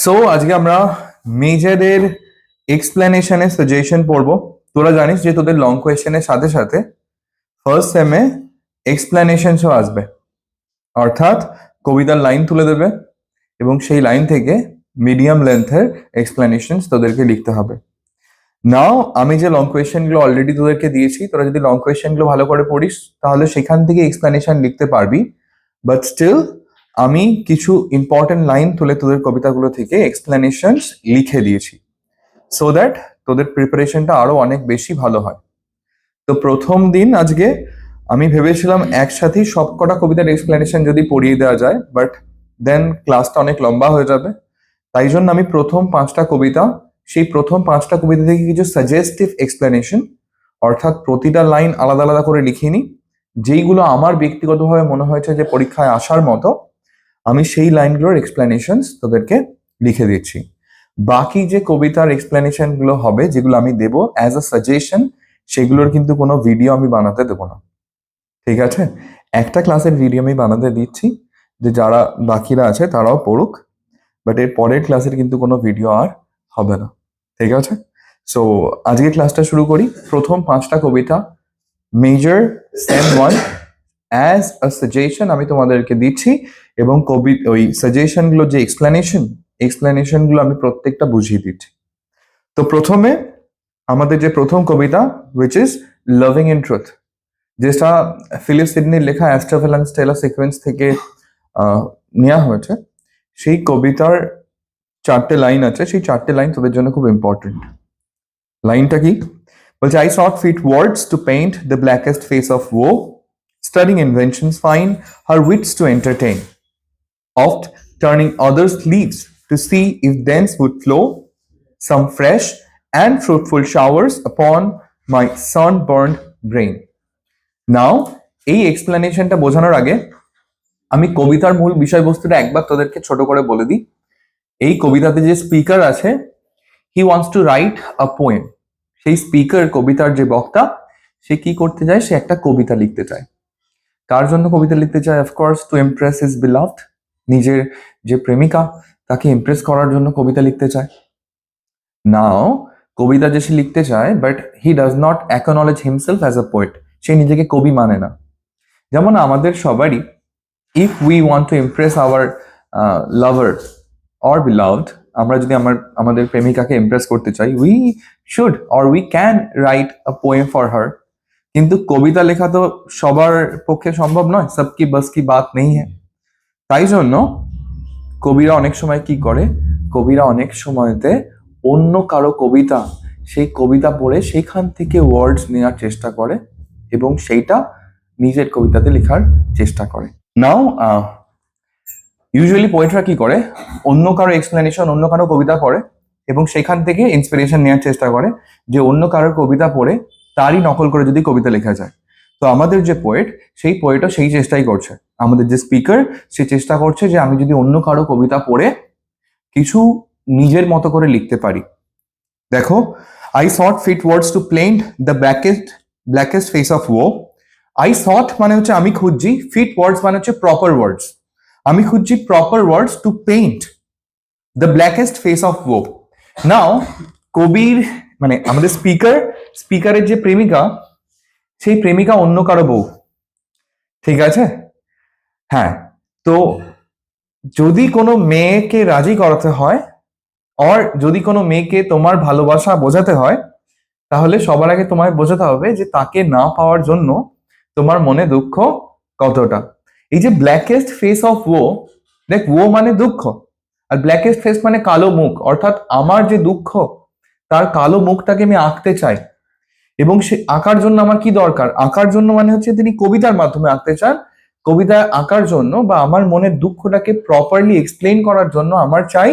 So আজকে আমরা মেজরের এক্সপ্লেনেশনের suggestion পড়বো। তোরা জানিস যে তোদের লং কোয়েশ্চেনের সাথে সাথে ফার্স্ট সেমে এক্সপ্লেনেশনসও আসবে, অর্থাৎ কবিতার লাইন তুলে দেবে এবং সেই লাইন থেকে মিডিয়াম লেন্থের এক্সপ্লেনেশনস তোদেরকে লিখতে হবে। নাও আমি যে লং কোয়েশ্চেনগুলো অলরেডি তোদেরকে দিয়েছি, তোরা যদি লং কোয়েশ্চেনগুলো ভালো করে পড়িস তাহলে সেখান থেকে এক্সপ্লেনেশন লিখতে পারবি। বাট স্টিল আমি কিছু ইম্পর্টেন্ট লাইন তুলে তোদের কবিতাগুলো থেকে এক্সপ্লেনেশনস লিখে দিয়েছি, সো দ্যাট তোদের প্রিপারেশনটা আরো অনেক বেশি ভালো হয়। তো প্রথম দিন আজকে আমি ভেবেছিলাম একসাথেই সবকটা কবিতার এক্সপ্লেনেশন যদি পড়িয়ে দেওয়া যায়, বাট দেন ক্লাসটা অনেক লম্বা হয়ে যাবে। তাই জন্য আমি প্রথম পাঁচটা কবিতা থেকে কিছু সাজেস্টিভ এক্সপ্লেনেশন, অর্থাৎ প্রতিটা লাইন আলাদা আলাদা করে লিখিনি, যেইগুলো আমার ব্যক্তিগতভাবে মনে হয়েছে যে পরীক্ষায় আসার মতো, আমি সেই লাইনগুলোর এক্সপ্লেনেশনস তোদেরকে লিখে দিচ্ছি। বাকি যে কবিতার এক্সপ্লেনেশন গুলো হবে, যেগুলো আমি দেবো অ্যাজ আ সাজেশন, সেগুলোর কিন্তু কোনো ভিডিও আমি বানাতে দেবো না, ঠিক আছে? একটা ক্লাসের ভিডিও আমি বানাতে দিচ্ছি, যে যারা বাকিরা আছে তারাও পড়ুক, বাট এর পরের ক্লাসের কিন্তু কোনো ভিডিও আর হবে না, ঠিক আছে? সো আজকে ক্লাসটা শুরু করি। প্রথম পাঁচটা কবিতা major same one as a suggestion আমি তোমাদেরকে দিচ্ছি, এবং ওই সাজেশন গুলো যে এক্সপ্লেনেশন গুলো আমি প্রত্যেকটা বুঝিয়ে দিচ্ছি। তো প্রথমে আমাদের যে প্রথম কবিতা, which is loving in truth, যেটা ফিলিপ সিডনির লেখা অ্যাস্ট্রাভেলান্স স্টেলার সিকোয়েন্স থেকে নেওয়া হয়েছে। সেই কবিতার চারটে লাইন আছে, সেই চারটে লাইন তোদের জন্য খুব ইম্পর্টেন্ট। লাইনটা কি বলছে? I sought fit words to paint the blackest face of woe, studying inventions fine, her wits to entertain, oft turning others' leaves to see if thence would flow some fresh and fruitful showers upon my sunburned brain. Now, এই এক্সপ্লেনেশনটা বোঝানোর আগে আমি কবিতার মূল বিষয়বস্তুটা একবার তোদেরকে ছোট করে বলে দিই। এই কবিতাতে যে স্পিকার আছে, হি wants two right a poem. সেই স্পিকার, কবিতার যে বক্তা, সে কি করতে চায়? সে একটা কবিতা লিখতে চায়। কার জন্য কবিতা লিখতে চায়? Of course two Impress his beloved, নিজের যে প্রেমিকা তাকে ইমপ্রেস করার জন্য কবিতা লিখতে চায়। নাও কবিতা যে সে লিখতে চায়, but he does not acknowledge himself as a poet, সে নিজেকে কবি মানে না। যেমন আমাদের সবারই, if we want to impress our lover or beloved, আমরা যদি আমাদের প্রেমিকাকে ইমপ্রেস করতে চাই, we should or we can write a poem for her. কিন্তু কবিতা লেখা তো সবার পক্ষে সম্ভব নয়, সবকি বাস কি বাত নেই হ্যাঁ। তাই জন্য কবিরা অনেক সময় কি করে? কবিরা অনেক সময়তে অন্য কারো কবিতা, সেই কবিতা পড়ে সেইখান থেকে ওয়ার্ডস নেওয়ার চেষ্টা করে এবং সেইটা নিজের কবিতাতে লেখার চেষ্টা করে। নাও ইউজুয়ালি পোয়েটরা কি করে? অন্য কারো এক্সপ্লেনেশন, অন্য কারো কবিতা পড়ে এবং সেখান থেকে ইন্সপিরেশন নেওয়ার চেষ্টা করে, যে অন্য কারোর কবিতা পড়ে তারই নকল করে যদি কবিতা লেখা যায়। তো আমাদের যে পোয়েট, সেই পোয়েটও সেই চেষ্টাই করছে। আমাদের যে স্পিকার, সে চেষ্টা করছে যে আমি যদি অন্য কারো কবিতা পড়ে কিছু নিজের মতো করে লিখতে পারি। দেখো, I sought fit words to paint the blackest face of woe. I sought মানে হচ্ছে আমি খুঁজছি, ফিট ওয়ার্ডস মানে হচ্ছে প্রপার ওয়ার্ডস। আমি খুঁজছি proper words to paint the blackest face of woe. Now কবির মানে আমাদের স্পিকারের যে প্রেমিকা, সেই প্রেমিকা অন্য কারো বউ, ঠিক আছে? হ্যাঁ, তো যদি কোনো মেয়েকে রাজি করাতে হয়, আর যদি কোনো মেয়েকে তোমার ভালোবাসা বোঝাতে হয়, তাহলে সবার আগে তোমায় বোঝাতে হবে যে তাকে না পাওয়ার জন্য তোমার মনে দুঃখ কতটা। এই যে ব্ল্যাকেস্ট ফেস অফ ও, দেখ ও মানে দুঃখ, আর ব্ল্যাকেস্ট ফেস মানে কালো মুখ, অর্থাৎ আমার যে দুঃখ তার কালো মুখটাকে আমি আঁকতে চাই। এবং সে আঁকার জন্য আমার কি দরকার? আঁকার জন্য মানে হচ্ছে তিনি কবিতার মাধ্যমে আঁকতে চান। কবিতা আঁকার জন্য বা আমার মনের দুঃখটাকে প্রপারলি এক্সপ্লেইন করার জন্য আমার চাই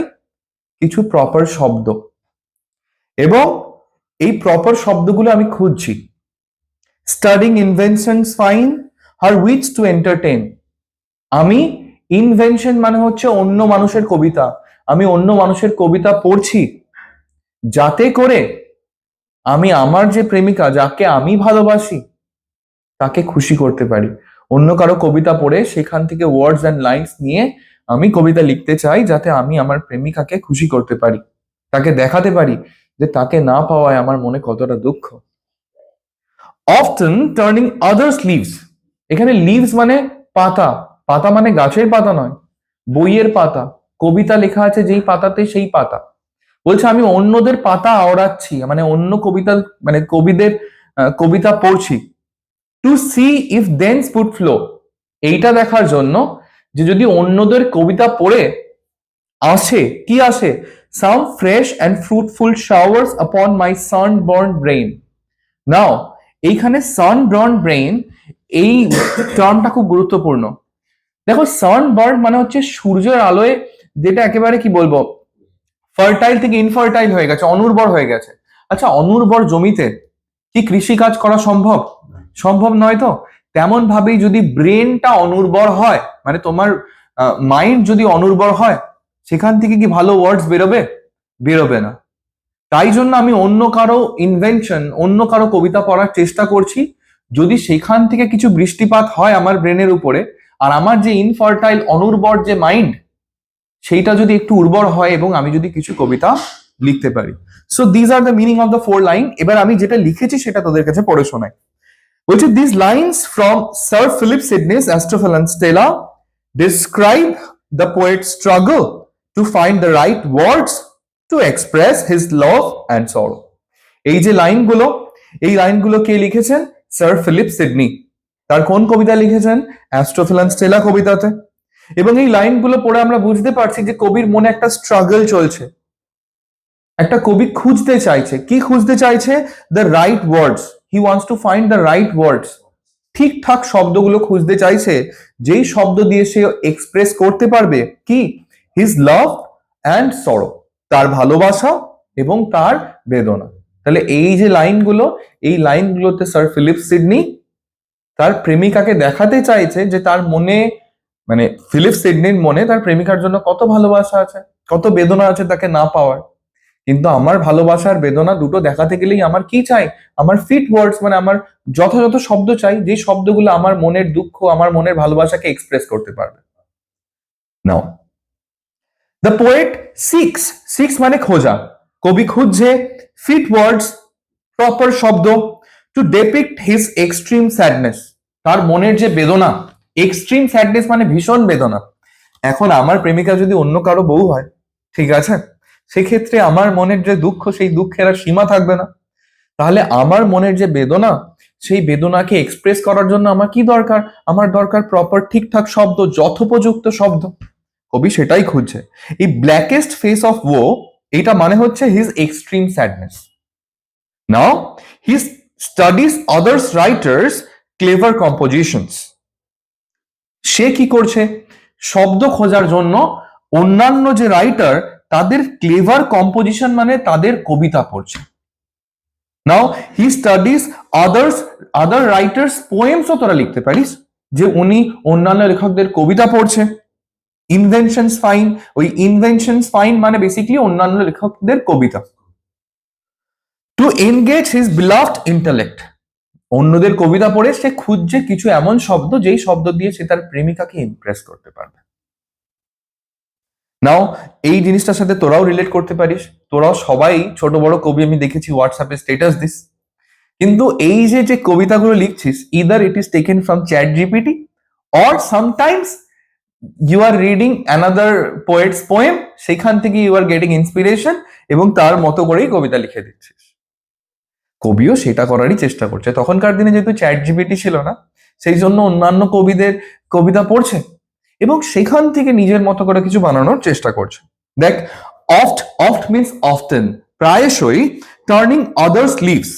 কিছু প্রপার শব্দ, এবং এই প্রপার শব্দগুলো আমি খুঁজছি। স্টাডিং ইনভেনশনস ফাইন, হার উইটস টু এন্টারটেইন। আমি ইনভেনশন মানে হচ্ছে অন্য মানুষের কবিতা, আমি অন্য মানুষের কবিতা পড়ছি যাতে করে আমি আমার যে প্রেমিকা, যাকে আমি ভালোবাসি, তাকে খুশি করতে পারি। অন্য কারো কবিতা পড়ে সেখান থেকে ওয়ার্ডস অ্যান্ড লাইনস নিয়ে আমি কবিতা লিখতে চাই যাতে আমি আমার প্রেমিকাকে খুশি করতে পারি, তাকে দেখাতে পারি যে তাকে না পাওয়ায় আমার মনে কতটা দুঃখ। অফটেন টার্নিং আদার্স লিভস, এখানে লিভস মানে পাতা, পাতা মানে গাছের পাতা নয়, বইয়ের পাতা, কবিতা লেখা আছে যেই পাতাতে সেই পাতা। বলছে আমি অন্যদের পাতা আওড়াচ্ছি, মানে অন্য কবিতা, মানে কবিদের কবিতা পড়ছি। To see if thence would flow, এইটা দেখার জন্য যে যদি অন্যদের কবিতা পড়ে আসে, কি আসে, some fresh and fruitful showers আপন মাই সানবার্ন ব্রেইন। নাও এইখানে সানবার্ন ব্রেইন, এই টার্মটা খুব গুরুত্বপূর্ণ। দেখো সানবার্ন মানে হচ্ছে সূর্যের আলোয় যেটা একেবারে কি বলবো, ফার্টাইল থেকে ইনফার্টাইল হয়ে গেছে, অনুর্বর হয়ে গেছে। আচ্ছা অনুর্বর জমিতে কি কৃষিকাজ করা সম্ভব? সম্ভব নয় তো। তেমন ভাবেই যদি ব্রেনটা অনুর্বর হয়, মানে তোমার মাইন্ড যদি অনুর্বর হয়, সেখান থেকে কি ভালো ওয়ার্ডস বেরোবে? বেরোবে না। তাই জন্য আমি অন্য কারো ইনভেনশন, অন্য কারো কবিতা পড়ার চেষ্টা করছি। যদি সেখান থেকে কিছু বৃষ্টিপাত হয় আমার ব্রেনের উপরে, আর আমার যে ইনফার্টাইল অনুর্বর যে মাইন্ড, সেইটা যদি একটু উর্বর হয় এবং আমি যদি কিছু কবিতা লিখতে পারি। So these are the meaning of the 4 line. এবার আমি যেটা লিখেছি সেটা তোদের কাছে পড়ে শোনাই। বলছে this lines from sir Philip Sidney's Astrophel and Stella describe the poet's struggle to find the right words to express his love and sorrow. এই যে লাইনগুলো, এই লাইনগুলো কে লিখেছেন? Sir Philip Sidney. তার কোন কবিতা লিখেছেন? অ্যাস্ট্রোফেল অ্যান্ড স্টেলা কবিতাতে। এবং এই লাইনগুলো পড়ে আমরা বুঝতে পারছি যে কবির মনে একটা স্ট্রাগল চলছে, একটা কবি খুঁজতে চাইছে। কি খুঁজতে চাইছে? The right words, he wants to find the right words, ঠিকঠাক শব্দগুলো খুঁজতে চাইছে, যেই শব্দ দিয়ে সে এক্সপ্রেস করতে পারবে কি, হিজ লাভ অ্যান্ড সরো, তার ভালোবাসা এবং তার বেদনা। তাহলে এই যে লাইনগুলো, এই লাইনগুলোতে স্যার ফিলিপ সিডনি তার প্রেমিকাকে দেখাতে চাইছে যে তার মনে, মানে ফিলিপ সিডনির মনে তার প্রেমিকার জন্য কত ভালোবাসা আছে, কত বেদনা আছে তাকে না পাওয়ার। কিন্তু আমার ভালোবাসার বেদনা দুটো দেখাতে গেলেই আমার কি চাই? আমার ফিট ওয়ার্ডস, মানে আমার যথাযথ শব্দ চাই, যে শব্দগুলো আমার মনের দুঃখ, আমার মনের ভালোবাসাকে এক্সপ্রেস করতে পারবে। Now the poet seeks, seeks মানে খোঁজা, কবি খুঁজছে ফিট ওয়ার্ডস, প্রপার শব্দ, to depict his extreme sadness, তার মনের যে বেদনা। এক্সট্রিম স্যাডনেস মানে ভীষণ বেদনা। এখন আমার প্রেমিকা যদি অন্য কারো বউ হয়, ঠিক আছে, সেক্ষেত্রে আমার মনের যে দুঃখ, সেই দুঃখের আর সীমা থাকবে না। তাহলে আমার মনের যে বেদনা, সেই বেদনাকে এক্সপ্রেস করার জন্য আমার কি দরকার? আমার দরকার প্রপার ঠিকঠাক শব্দ, যথোপযুক্ত শব্দ। কবি সেটাই খুঁজছে। এই ব্ল্যাকেস্ট ফেস অফ ও, এটা মানে হচ্ছে his extreme sadness. Now he studies others writers clever compositions, সে কি করছে? শব্দ খোঁজার জন্য অন্যান্য যে রাইটার তাদের ক্লেভার কম্পোজিশন মানে তাদের কবিতা পড়ছে। নাও হি স্টাডিজ আদার রাইটার্স পোয়েমসও তোরা লিখতে পারিস, যে উনি অন্যান্য লেখকদের কবিতা পড়ছে। ইনভেনশনস ফাইন, ওই ইনভেনশনস ফাইন মানে বেসিক্যালি অন্যান্য লেখকদের কবিতা। To engage his beloved intellect, অন্যদের কবিতা পড়ে সে খুঁজছে কিছু এমন শব্দ, যেই শব্দ দিয়ে সে তার প্রেমিকাকে ইমপ্রেস করতে পারবে। নাও এই জিনিসটার সাথে তোরাও রিলেট করতে পারিস। তোরাও সবাই ছোট বড় কবি আমি দেখেছি হোয়াটসঅ্যাপে স্ট্যাটাস দিস। কিন্তু এই যে যে কবিতাগুলো লিখছিস, either it is taken from ChatGPT or sometimes you are reading another poet's poem, সেখান থেকে ইউ আর গেটিং ইন্সপিরেশন এবং তার মতো করেই কবিতা লিখে দিচ্ছিস। কবিও সেটা করারই চেষ্টা করছে। তখনকার দিনে যেহেতু চ্যাট জিপিটি ছিল না, সেই জন্য অন্যান্য কবিদের কবিতা পড়ছে এবং সেখান থেকে নিজের মতো করে কিছু বানানোর চেষ্টা করছে। দেখ, অফট, অফট মিন্স অফটেন, প্রায়শই। Turning others leaves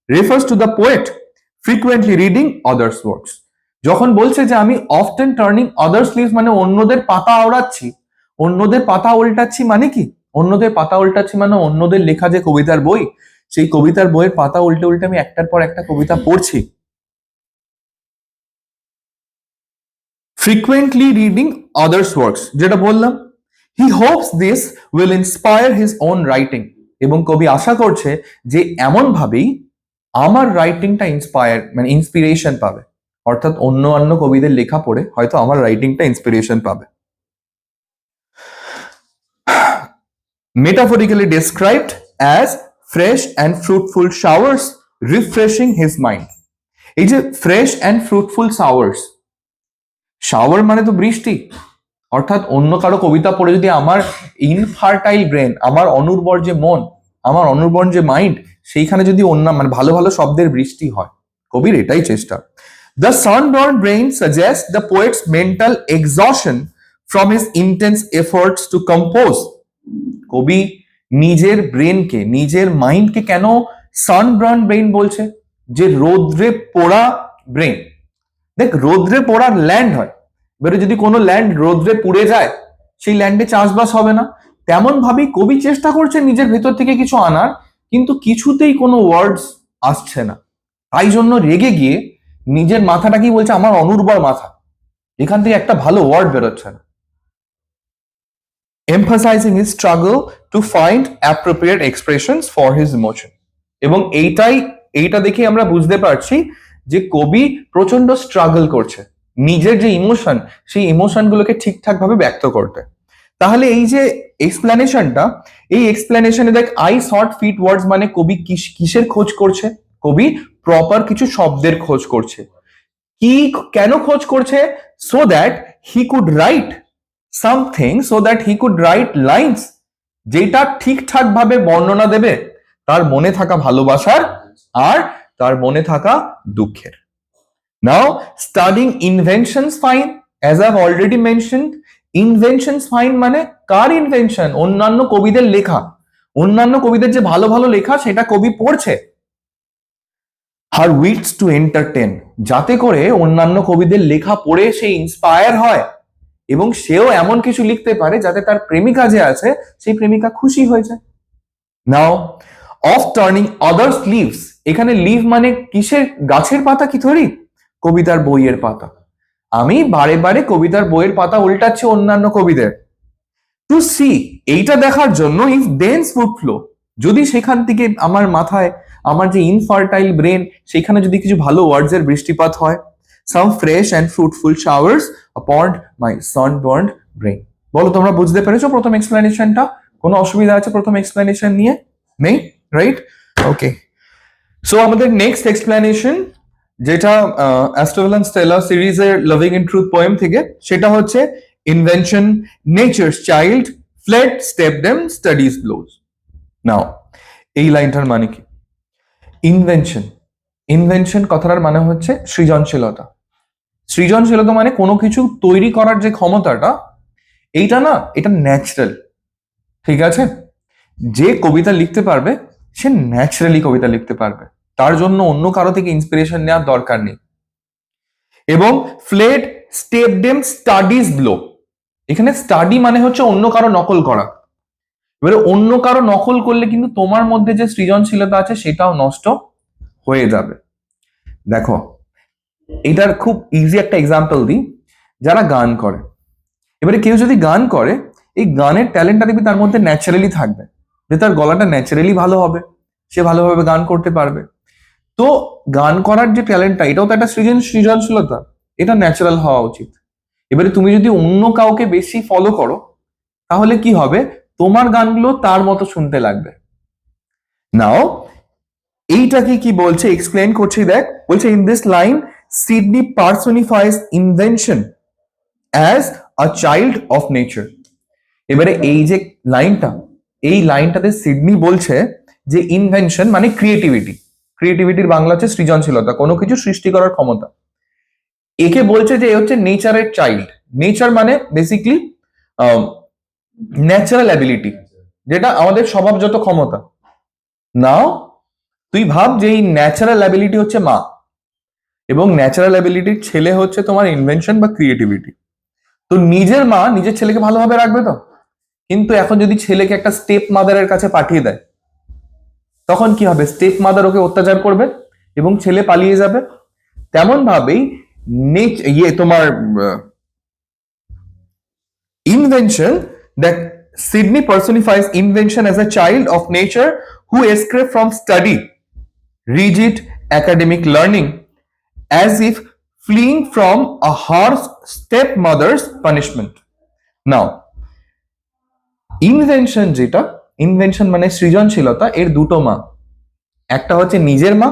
refers to the poet frequently reading others works. যখন বলছে যে আমি অফটেন টার্নিং আদার্স লিভস মানে অন্যদের পাতা আওড়াচ্ছি, অন্যদের পাতা উল্টাচ্ছি মানে কি? অন্যদের পাতা উল্টাচ্ছি মানে অন্যদের লেখা যে কবিতার বই, সেই কবিতার বইয়ের পাতা উল্টে উল্টে আমি একটার পর একটা কবিতা পড়ছি। ফ্রিকুয়েন্টলি রিডিং আদার্স ওয়ার্কস, যেটা বললাম। He hopes this will inspire his own writing, এবং কবি আশা করছে যে এমন ভাবেই আমার রাইটিংটা ইন্সপায়ার, মানে ইন্সপিরেশন পাবে। অর্থাৎ অন্য কবিদের লেখা পড়ে হয়তো আমার রাইটিংটা ইন্সপিরেশন পাবে। metaphorically described as fresh and fruitful showers refreshing his mind. এই যে fresh and fruitful showers, shower মানে তো বৃষ্টি, অর্থাৎ অন্য কারো কবিতা পড়ে যদি আমার ইনফার্টাইল ব্রেন, আমার অনুর্বর যে মন, আমার অনুর্বর যে মাইন্ড, সেইখানে যদি অন্য মানে ভালো ভালো শব্দের বৃষ্টি হয়, কবির এটাই চেষ্টা। The sunburned brain suggests the poet's mental exhaustion from his intense efforts to compose. কবি নিজের ব্রেনকে, নিজের মাইন্ডকে কেন সানবার্ন ব্রেন বলছে? যে রোদ্রে পোড়া ব্রেন। দেখ, রোদ্রে পোড়ার ল্যান্ড হয়, এবারে যদি কোনো ল্যান্ড রোদ্রে পুড়ে যায়, সেই ল্যান্ডে চাষবাস হবে না। তেমন ভাবেই কবি চেষ্টা করছে নিজের ভেতর থেকে কিছু আনার, কিন্তু কিছুতেই কোনো ওয়ার্ডস আসছে না। তাই জন্য রেগে গিয়ে নিজের মাথাটা কি বলছে, আমার অনুর্বর মাথা, এখান থেকে একটা ভালো ওয়ার্ড বেরোচ্ছে না। emphasizing his struggle to find appropriate expressions for his emotion. এবং এইটা দেখে আমরা বুঝতে পারছি যে কবি প্রচন্ড স্ট্রাগল করছে নিজের যে ইমোশন, সেই ইমোশন গুলোকে ঠিকঠাক ভাবে ব্যক্ত করতে। তাহলে এই যে এক্সপ্লেনেশনটা, এই এক্সপ্লেনেশনে দেখ আই সট ফিট ওয়ার্ডস মানে কবি কিসের খোঁজ করছে? কবি প্রপার কিছু শব্দের খোঁজ করছে। কি কেন খোঁজ করছে? So that he could write something, so that he could write lines, যেটা ঠিকঠাক ভাবে বর্ণনা দেবে তার মনে থাকা ভালোবাসার আর তার মনে থাকা দুঃখের। Now studying inventions fine, as I have already mentioned, inventions fine মানে কার ইনভেনশন? অন্যান্য কবিদের লেখা, অন্যান্য কবিদের যে ভালো ভালো লেখা সেটা কবি পড়ছে। হার উইটস টু এন্টারটেন, যাতে করে অন্যান্য কবিদের লেখা পড়ে সে ইন্সপায়ার হয় এবং সেও এমন কিছু লিখতে পারে যাতে তার প্রেমিকা যে আছে সেই প্রেমিকা খুশি হয়ে যায়। নাও অফ টার্নিং আদার্স লিভস, এখানে লিভ মানে কিসের? গাছের পাতা কি থরি? কবিতার বইয়ের পাতা। আমি বারে বারে কবিতার বইয়ের পাতা উল্টাচ্ছি অন্যান্য কবিদের। টু সি, এইটা দেখার জন্য ইফ ডেন্স উড ফ্লো, যদি সেখান থেকে আমার মাথায়, আমার যে ইনফার্টাইল ব্রেন, সেখানে যদি কিছু ভালো ওয়ার্ডস এর বৃষ্টিপাত হয়। Some fresh and fruitful showers upon my sunburned brain. বলো তোমরা বুঝতে পেরেছো প্রথম এক্সপ্লেনেশনটা? কোনো অসুবিধা আছে প্রথম এক্সপ্লেনেশন নিয়ে? নেই, রাইট? ওকে, সো আমাদের নেক্সট এক্সপ্লেনেশন, যেটা অ্যাস্ট্রোভেল এন্ড স্টেলা সিরিজের লাভিং ইন ট্রুথ পোয়েম থেকে, সেটা হচ্ছে invention nature's child fled step dame study's blows. Now এই লাইনটার মানে কি? ইনভেনশন, ইনভেনশন কথাটার মানে হচ্ছে সৃজনশীলতা। সৃজনশীলতা মানে কোনো কিছু তৈরি করার যে ক্ষমতাটা, এইটা না, এটা ন্যাচারাল, ঠিক আছে? যে কবিতা লিখতে পারবে সে ন্যাচারালি কবিতা লিখতে পারবে, তার জন্য অন্য কারো থেকে ইন্সপিরেশন নেওয়ার দরকার নেই। এবং fled step dame study's blows, এখানে স্টাডি মানে হচ্ছে অন্য কারো নকল করা। এবারে অন্য কারো নকল করলে কিন্তু তোমার মধ্যে যে সৃজনশীলতা আছে সেটাও নষ্ট হয়ে যাবে। দেখো, এটার খুব ইজি একটা এক্সাম্পল দিই। যারা গান করে, এবারে কেউ যদি গান করে, এই গানের ট্যালেন্টটা দেখবি তার মধ্যে ন্যাচারালি থাকবে, যে তার গলাটা ন্যাচারালি ভালো হবে, সে ভালোভাবে গান করতে পারবে। তো গান করার যে ট্যালেন্টটা, এটাও তো একটা সৃজনশীলতা, এটা ন্যাচারাল হওয়া উচিত। এবারে তুমি যদি অন্য কাউকে বেশি ফলো করো, তাহলে কি হবে? তোমার গানগুলো তার মতো শুনতে লাগবে। নাও এইটাকে কি বলছে, এক্সপ্লেন করছি, দেখ। বলছে in this line Sidney personifies invention as a child of nature. এবারে এই যে লাইনটা, এই লাইনটাতে সিডনি বলছে যে ইনভেনশন মানে ক্রিয়েটিভিটি, ক্রিয়েটিভিটির বাংলা হচ্ছে সৃজনশীলতা, কোনো কিছু সৃষ্টি করার ক্ষমতা। একে বলছে যে এ হচ্ছে নেচারের চাইল্ড। নেচার মানে বেসিকলি ন্যাচারাল অ্যাবিলিটি, যেটা আমাদের স্বভাবজাত ক্ষমতা। নাও তুই ভাব যে এই ন্যাচারাল অ্যাবিলিটি হচ্ছে মা, এবং ন্যাচারাল অ্যাবিলিটির ছেলে হচ্ছে তোমার ইনভেনশন বা ক্রিয়েটিভিটি। তো নিজের মা নিজের ছেলেকে ভালোভাবে রাখবে তো, কিন্তু এখন যদি ছেলেকে একটা স্টেপ মাদারের কাছে পাঠিয়ে দেয়, তখন কি হবে? স্টেপ মাদার ওকে অত্যাচার করবে এবং ছেলে পালিয়ে যাবে। তেমন ভাবেই তোমার ইনভেনশন, দেখ Sidney personifies invention as a child of nature who escape from study, rigid academic learning, as if fleeing from a harsh stepmother's punishment. Now, invention যেটা, ইনভেনশন মানে সৃজনশীলতা, এর দুটো মা। একটা হচ্ছে নিজের মা,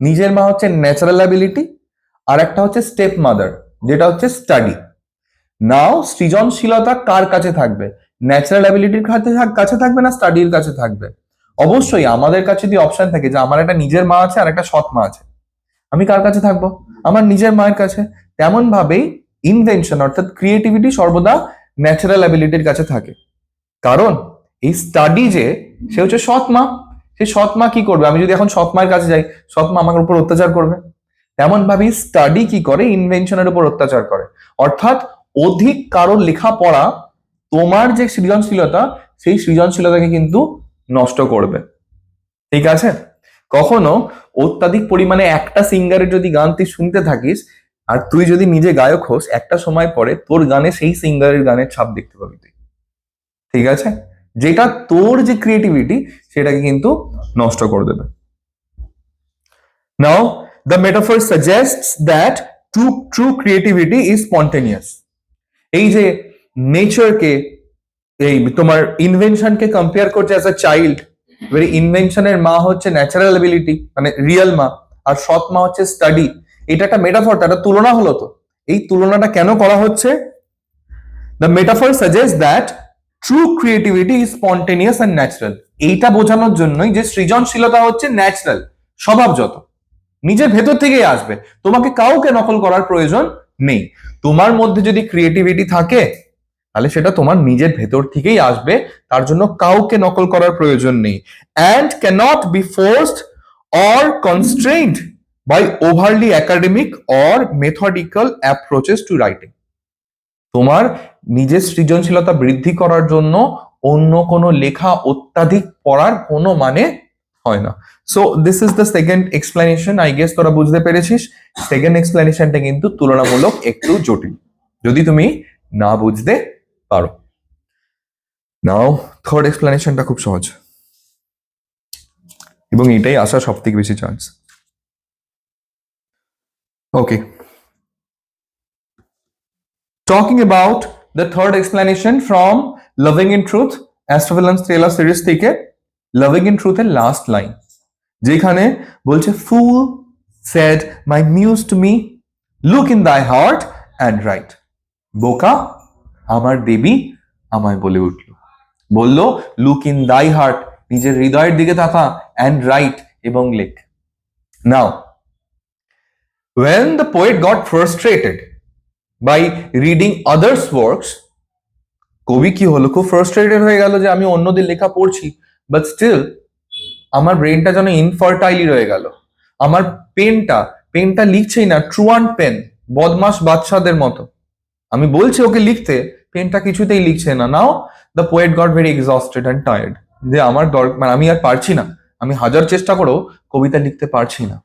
নিজের মা হচ্ছে ন্যাচারাল অ্যাবিলিটি, আর একটা হচ্ছে স্টেপ মাদার, যেটা হচ্ছে স্টাডি। নাও সৃজনশীলতা কার কাছে থাকবে? ন্যাচারাল অ্যাবিলিটির কাছে থাকবে না স্টাডির কাছে থাকবে? অবশ্যই আমাদের কাছে যদি অপশন থাকে যে আমার একটা নিজের মা আছে আর একটা সৎ মা আছে, আমি কার কাছে থাকবো? আমার নিজের মায়ের কাছে। তেমন ভাবেই ইনভেনশন অর্থাৎ ক্রিয়েটিভিটি সর্বদা ন্যাচারাল অ্যাবিলিটির কাছে থাকে। কারণ এই স্টাডি যে, সে হচ্ছে সৎ মা, সেই সৎ মা কি করবে? আমি যদি এখন সৎ মায়ের কাছে যাই, সৎ মা আমার উপর অত্যাচার করবে। তেমন ভাবেই স্টাডি কি করে? ইনভেনশনের উপর অত্যাচার করে। অর্থাৎ অধিক কারো লেখাপড়া তোমার যে সৃজনশীলতা, সেই সৃজনশীলতাকে কিন্তু নষ্ট করবে। ঠিক আছে? কখনো অত্যাধিক পরিমাণে একটা সিঙ্গারের যদি গান তুই শুনতে থাকিস, আর তুই যদি নিজে গায়ক হোস, একটা সময় পরে তোর গানে সেই সিঙ্গারের গানের ছাপ দেখতে পাবি তুই। ঠিক আছে? যেটা তোর যে ক্রিয়েটিভিটি সেটাকে কিন্তু নষ্ট করে দেবে। নাও the metaphor suggests that true creativity is spontaneous. এই যে নেচারকে, এই তোমার ইনভেনশনকে কম্পেয়ার করছে অ্যাজ আ চাইল্ড, এবারে ইনভেনশনের মা হচ্ছে ন্যাচারাল অ্যাবিলিটি মানে রিয়েল মা, আর সৎ মা হচ্ছে স্টাডি। এটা একটা মেটাফর, একটা তুলনা হলো। তো এই তুলনাটা কেন করা হচ্ছে? The metaphor suggest that true creativity is spontaneous and natural. এইটা বোঝানোর জন্যই যে সৃজনশীলতা হচ্ছে ন্যাচারাল, স্বভাবজত, নিজের ভেতর থেকেই আসবে, তোমাকে কাউকে নকল করার প্রয়োজন নেই। তোমার মধ্যে যদি ক্রিয়েটিভিটি থাকে তাহলে সেটা তোমার নিজের ভেতর থেকেই আসবে, তার জন্য কাউকে নকল করার প্রয়োজন নেই। And cannot be forced or constrained by overly academic or methodical approaches to writing. তোমার নিজের সৃজনশীলতা বৃদ্ধি করার জন্য অন্য কোনো লেখা অত্যাধিক পড়ার কোনো মানে হয় না। So this is the second explanation. I guess তোরা বুঝতে পেরেছিস। সেকেন্ড এক্সপ্লেনেশনটা কিন্তু তুলনামূলক একটু জটিল, যদি তুমি না বুঝতে পারো। নাও থার্ড এক্সপ্লেনেশনটা খুব সহজ, এবং এটাই আসার সব থেকে বেশি chance. Okay, talking about the third explanation from Loving in Truth, Astrovillains Thriller series থেকে Loving in Truth এর লাস্ট লাইন, যেখানে বলছে fool said my muse to me, look in thy heart and write. বোকা আমার দেবী আমায় বলে উঠল, বলল লুক ইন দাই হার্ট, নিজের হৃদয়ের দিকে তাকা, and write এবং লেখ। Now when the poet got frustrated by reading others works, কবি কি হলো? খুব ফ্রাস্ট্রেটেড হয়ে গেল যে আমি অন্যদের লেখা পড়ছি, বাট স্টিল আমার ব্রেনটা যেন ইনফার্টাইলি রয়ে গেল। আমার পেনটা লিখছেই না, ট্রুয়ান্ট পেন, বদমাস বাচ্চাদের মতো। আমি বলছি ওকে লিখতে, পেনটা কিছুতেই লিখছে না। Now the poet got very exhausted and tired, যে আমার মানে আমি আর পারছি না, আমি হাজার চেষ্টা করেও কবিতা লিখতে পারছি না।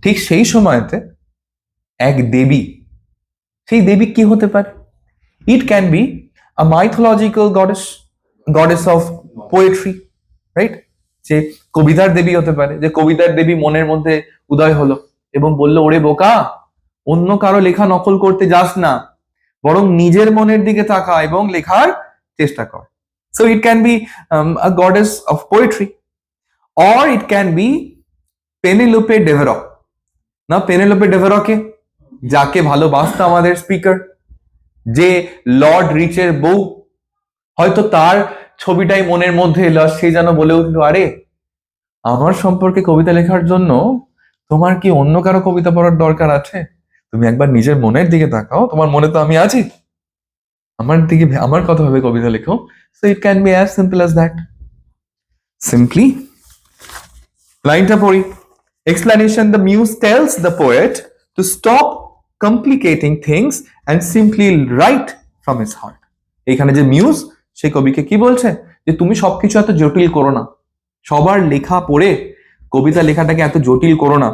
ঠিক সেই সময়তে এক দেবী, সেই দেবী কি হতে পারে? ইট can be a mythological goddess of poetry, right? যে কবিতার দেবী হতে পারে, যে কবিতার দেবী মনের মধ্যে উদয় হলো এবং বলল, ওরে বোকা, অন্য কারো লেখা নকল করতে যাস না, বরং নিজের মনের দিকে তাকা এবং লেখার চেষ্টা কর। So it can be a goddess of poetry, or it can be Penelope Devereux. না, পেনেলোপে ডেভেরকে, যাকে ভালোবাসতো আমাদের স্পিকার, যে লর্ড রিচের বউ, হয়তো তার ছবিটাই মনের মধ্যে এলো, সে যেন বলে উঠলো, আরে আমার সম্পর্কে কবিতা লেখার জন্য তোমার কি অন্য কারো কবিতা পড়ার দরকার আছে? তুমি একবার নিজের মনের দিকে তাকাও, তোমার মনে তো আমি আছি, আমার দিকে আমার কথা ভাবে কবিতা লেখো। So it can B as simple as that. Simply লাইনটা পড়ি। Explanation: the muse tells the poet to stop complicating things and simply write from his heart. এখানে যে মিউজ, সে কবিকে কি বলছে? যে তুমি সবকিছু এত জটিল করো না, সবার লেখা পড়ে কবিতা লেখাটাকে এত জটিল করো না,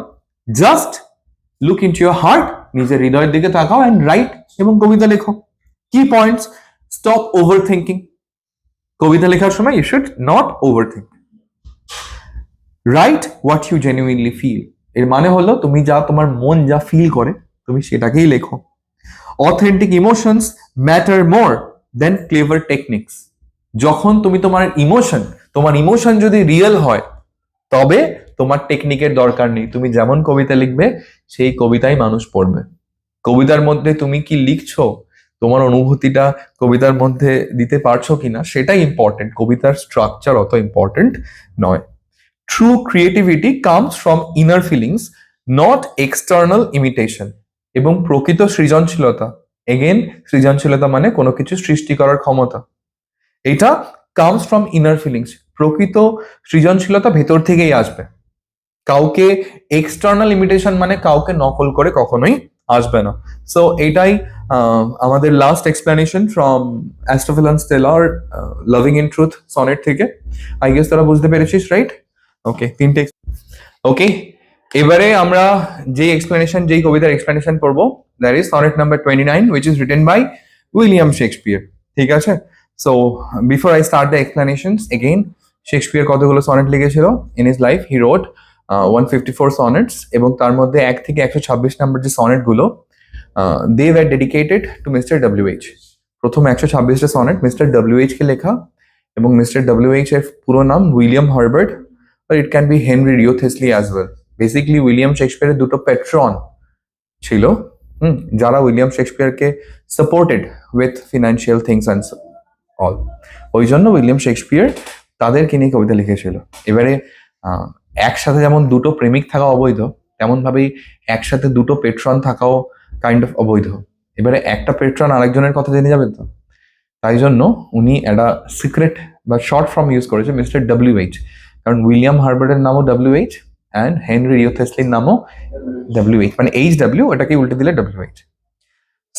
just look into your heart, নিজের হৃদয়ের দিকে তাকাও, এন্ড রাইট এবং কবিতা লেখো। কি পয়েন্টস? স্টপ ওভার থিঙ্কিং, কবিতা লেখার সময় you should not over think. Write what you genuinely feel, এর মানে হলো তুমি যা, তোমার মন যা ফিল করে তুমি সেটাকেই লেখো। অথেন্টিক ইমোশনস ম্যাটার মোর দেন ক্লেভার টেকনিক্স, যখন তুমি তোমার ইমোশন যদি রিয়েল হয়, তবে তোমার টেকনিকের দরকার নেই। তুমি যেমন কবিতা লিখবে সেই কবিতাই মানুষ পড়বে। কবিতার মধ্যে তুমি কি লিখছো, তোমার অনুভূতিটা কবিতার মধ্যে দিতে পারছো কিনা সেটাই ইম্পর্টেন্ট, কবিতার স্ট্রাকচার অত ইম্পর্টেন্ট নয়। True creativity comes from inner feelings, not external imitation. এবং প্রকৃত সৃজনশীলতা, এগেন সৃজনশীলতা মানে কোনো কিছু সৃষ্টি করার ক্ষমতা, এটা কামস ফ্রম ইনার ফিলিংস। প্রকৃত সৃজনশীলতা ভেতর থেকেই আসবে, কাউকে এক্সটার্নাল ইমিটেশন মানে কাউকে নকল করে কখনোই আসবে না। সো এটাই আমাদের last explanation from Astrophel and স্টেলার লাভিং ইন ট্রুথ সনেট থেকে। আই গেস তোরা বুঝতে পেরেছিস, রাইট? ওকে, তিনটে। ওকে, এবারে আমরা যেই কবিতার এক্সপ্লেনেশন পড়বো, that is sonnet number 29, which is written by William Shakespeare. ঠিক আছে? So before I start the explanations, again Shakespeare কতগুলো সনেট লিখেছিল in his life? He wrote 154 sonnets, এবং তার মধ্যে 1 থেকে 126 নাম্বার যে সনেট গুলো, they were dedicated to mister W H. প্রথম 126টা সনেট মিস্টার ডব্লিউ.এইচ কে লেখা, এবং মিস্টার ডব্লিউ.এইচ এর পুরো নাম William Herbert, or it can be Henry Wriothesley as well. Basically William শেক্সপিয়ারের দুটো পেট্রন ছিল, যারা উইলিয়াম শেক্সপিয়ারকে supported with financial things and all. ওই জন্য উইলিয়াম শেক্সপিয়ার তাদেরকে নিয়ে কবিতা লিখেছিল। এবারে একসাথে যেমন দুটো প্রেমিক থাকা অবৈধ, তেমন ভাবেই একসাথে দুটো পেট্রন থাকাও কাইন্ড অফ অবৈধ। এবারে একটা পেট্রন আরেকজনের কথা জেনে যাবেন তো, তাই জন্য উনি একটা সিক্রেট বা শর্ট ফর্ম ইউজ করেছে মিস্টার ডব্লিউ.এইচ, কারণ উইলিয়াম হার্বার্টের নামও ডব্লিউ.এইচ অ্যান্ড হেনরি রিওথেসলির নামও ডব্লিউ.এইচ, মানে এইচ.ডব্লিউ, এটাকে উল্টে দিলে ডব্লিউ.এইচ।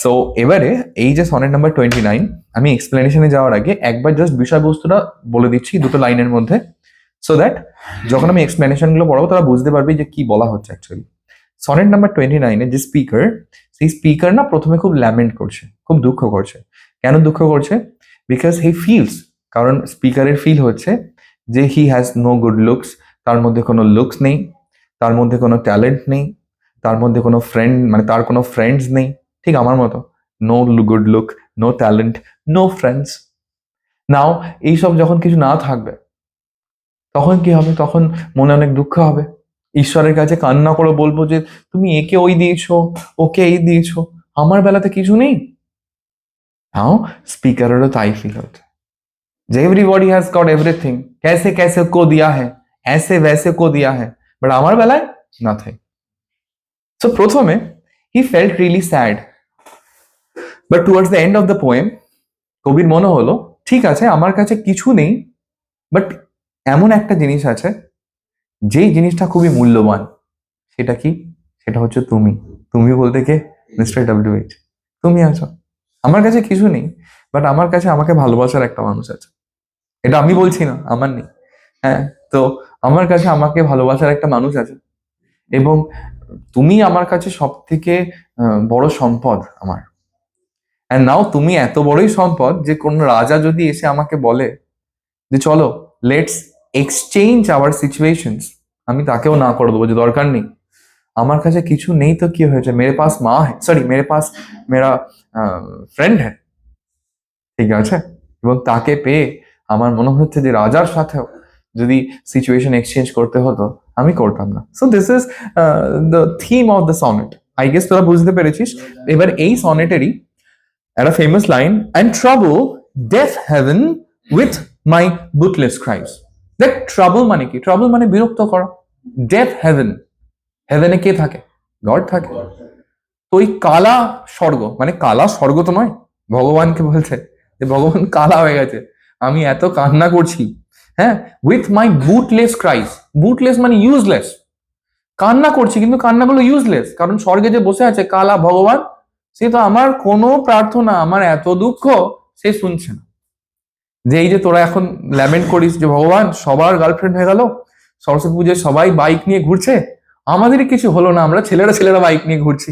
সো এবারে এই যে সনেট নাম্বার 29, আমি এক্সপ্লেনেশনে যাওয়ার আগে একবার জাস্ট বিষয়বস্তুটা বলে দিচ্ছি দুটো লাইনের মধ্যে, সো দ্যাট যখন আমি এক্সপ্লেনেশনগুলো পড়াবো তারা বুঝতে পারবে যে কি বলা হচ্ছে অ্যাকচুয়ালি। সনেট নাম্বার 29 যে স্পিকার, সেই স্পিকার না প্রথমে খুব ল্যামেন্ট করছে, খুব দুঃখ করছে। কেন দুঃখ করছে? বিকজ হি ফিলস, কারণ স্পিকারের ফিল হচ্ছে যে he has no good looks, তার মধ্যে কোনো লুকস নেই, তার মধ্যে কোনো ট্যালেন্ট নেই, তার মধ্যে কোনো ফ্রেন্ড, মানে তার কোনো ফ্রেন্ডস নেই, ঠিক আমার মতো। No good look, no talent, no friends. Now এইসব যখন কিছু না থাকবে তখন কি হবে? তখন মনে অনেক দুঃখ হবে, ঈশ্বরের কাছে কান্না করে বলবো যে তুমি একে ওই দিয়েছো, ওকে এই দিয়েছো, আমার বেলাতে কিছু নেই। নাও স্পিকারেরও তাই ফিল হচ্ছে যে এভরিবডি হ্যাজ গট এভরিথিং, कैसे कैसे को दिया है, ऐसे वैसे को दिया है, বাট আমার বেলায় নাথিং। সো প্রথমে he felt really sad, but towards the end of the poem কবির মনে হলো ঠিক আছে আমার কাছে কিছু নেই, বাট এমন একটা জিনিস আছে যেই জিনিসটা খুবই মূল্যবান। সেটা কি? সেটা হচ্ছে তুমি। তুমি বলতে কে? মিস্টার ডব্লিউ.এইচ। তুমি আছো। আমার কাছে কিছু নেই, বাট আমার কাছে আমাকে ভালোবাসার একটা মানুষ আছে। এটা আমি বলছি না, আমার নেই, হ্যাঁ, তো আমার কাছে আমাকে ভালোবাসার একটা মানুষ আছে, এবং তুমি আমার কাছে সব থেকে বড় সম্পদ আমার। অ্যান্ড নাও তুমি এত বড়ই সম্পদ যে কোন রাজা যদি এসে আমাকে বলে যে চলো লেটস এক্সচেঞ্জ আওয়ার সিচুয়েশনস, আমি তাকেও না করে দেবো যে দরকার নেই, আমার কাছে কিছু নেই তো কি হয়েছে, মেরে পাস মা হ্যাঁ, সরি মেরে পাস মেরা ফ্রেন্ড হ্যাঁ, ঠিক আছে। এবং তাকে পেয়ে আমার মনে হচ্ছে যে রাজার সাথেও যদি সিচুয়েশন এক্সচেঞ্জ করতে হতো আমি করতাম না। So this is the theme of the sonnet. I guess তোরা বুঝতে পেরেছিস। এবার এই সনেটেরই একটা famous line, and trouble deaf heaven with my bootless cries. দেখ ট্রাবল মানে কি? ট্রাবল মানে বিরক্ত করা। ডেথ হেভেন, হেভেনে কে থাকে? গড থাকে। তো ওই কালা স্বর্গ, মানে কালা স্বর্গ তো নয়, ভগবানকে বলছে যে ভগবান কালা হয়ে গেছে, আমি এত কান্না করছি, হ্যাঁ, উইথ মাই বুটলেস ক্রাইস। বুটলেস মানে ইউজলেস, কান্না করছি কিন্তু কান্নাগুলো ইউজলেস, কারণ স্বর্গে যে বসে আছে কালা ভগবান, সে তো আমার কোনো প্রার্থনা, আমার এত দুঃখ সে শুনছে না। যে এই যে তোরা এখন ল্যামেন্ট করিস যে ভগবান সবার গার্লফ্রেন্ড হয়ে গেল, সরস্বতী পুজোয় সবাই বাইক নিয়ে ঘুরছে, আমাদেরই কিছু হলো না, আমরা ছেলেরা বাইক নিয়ে ঘুরছি,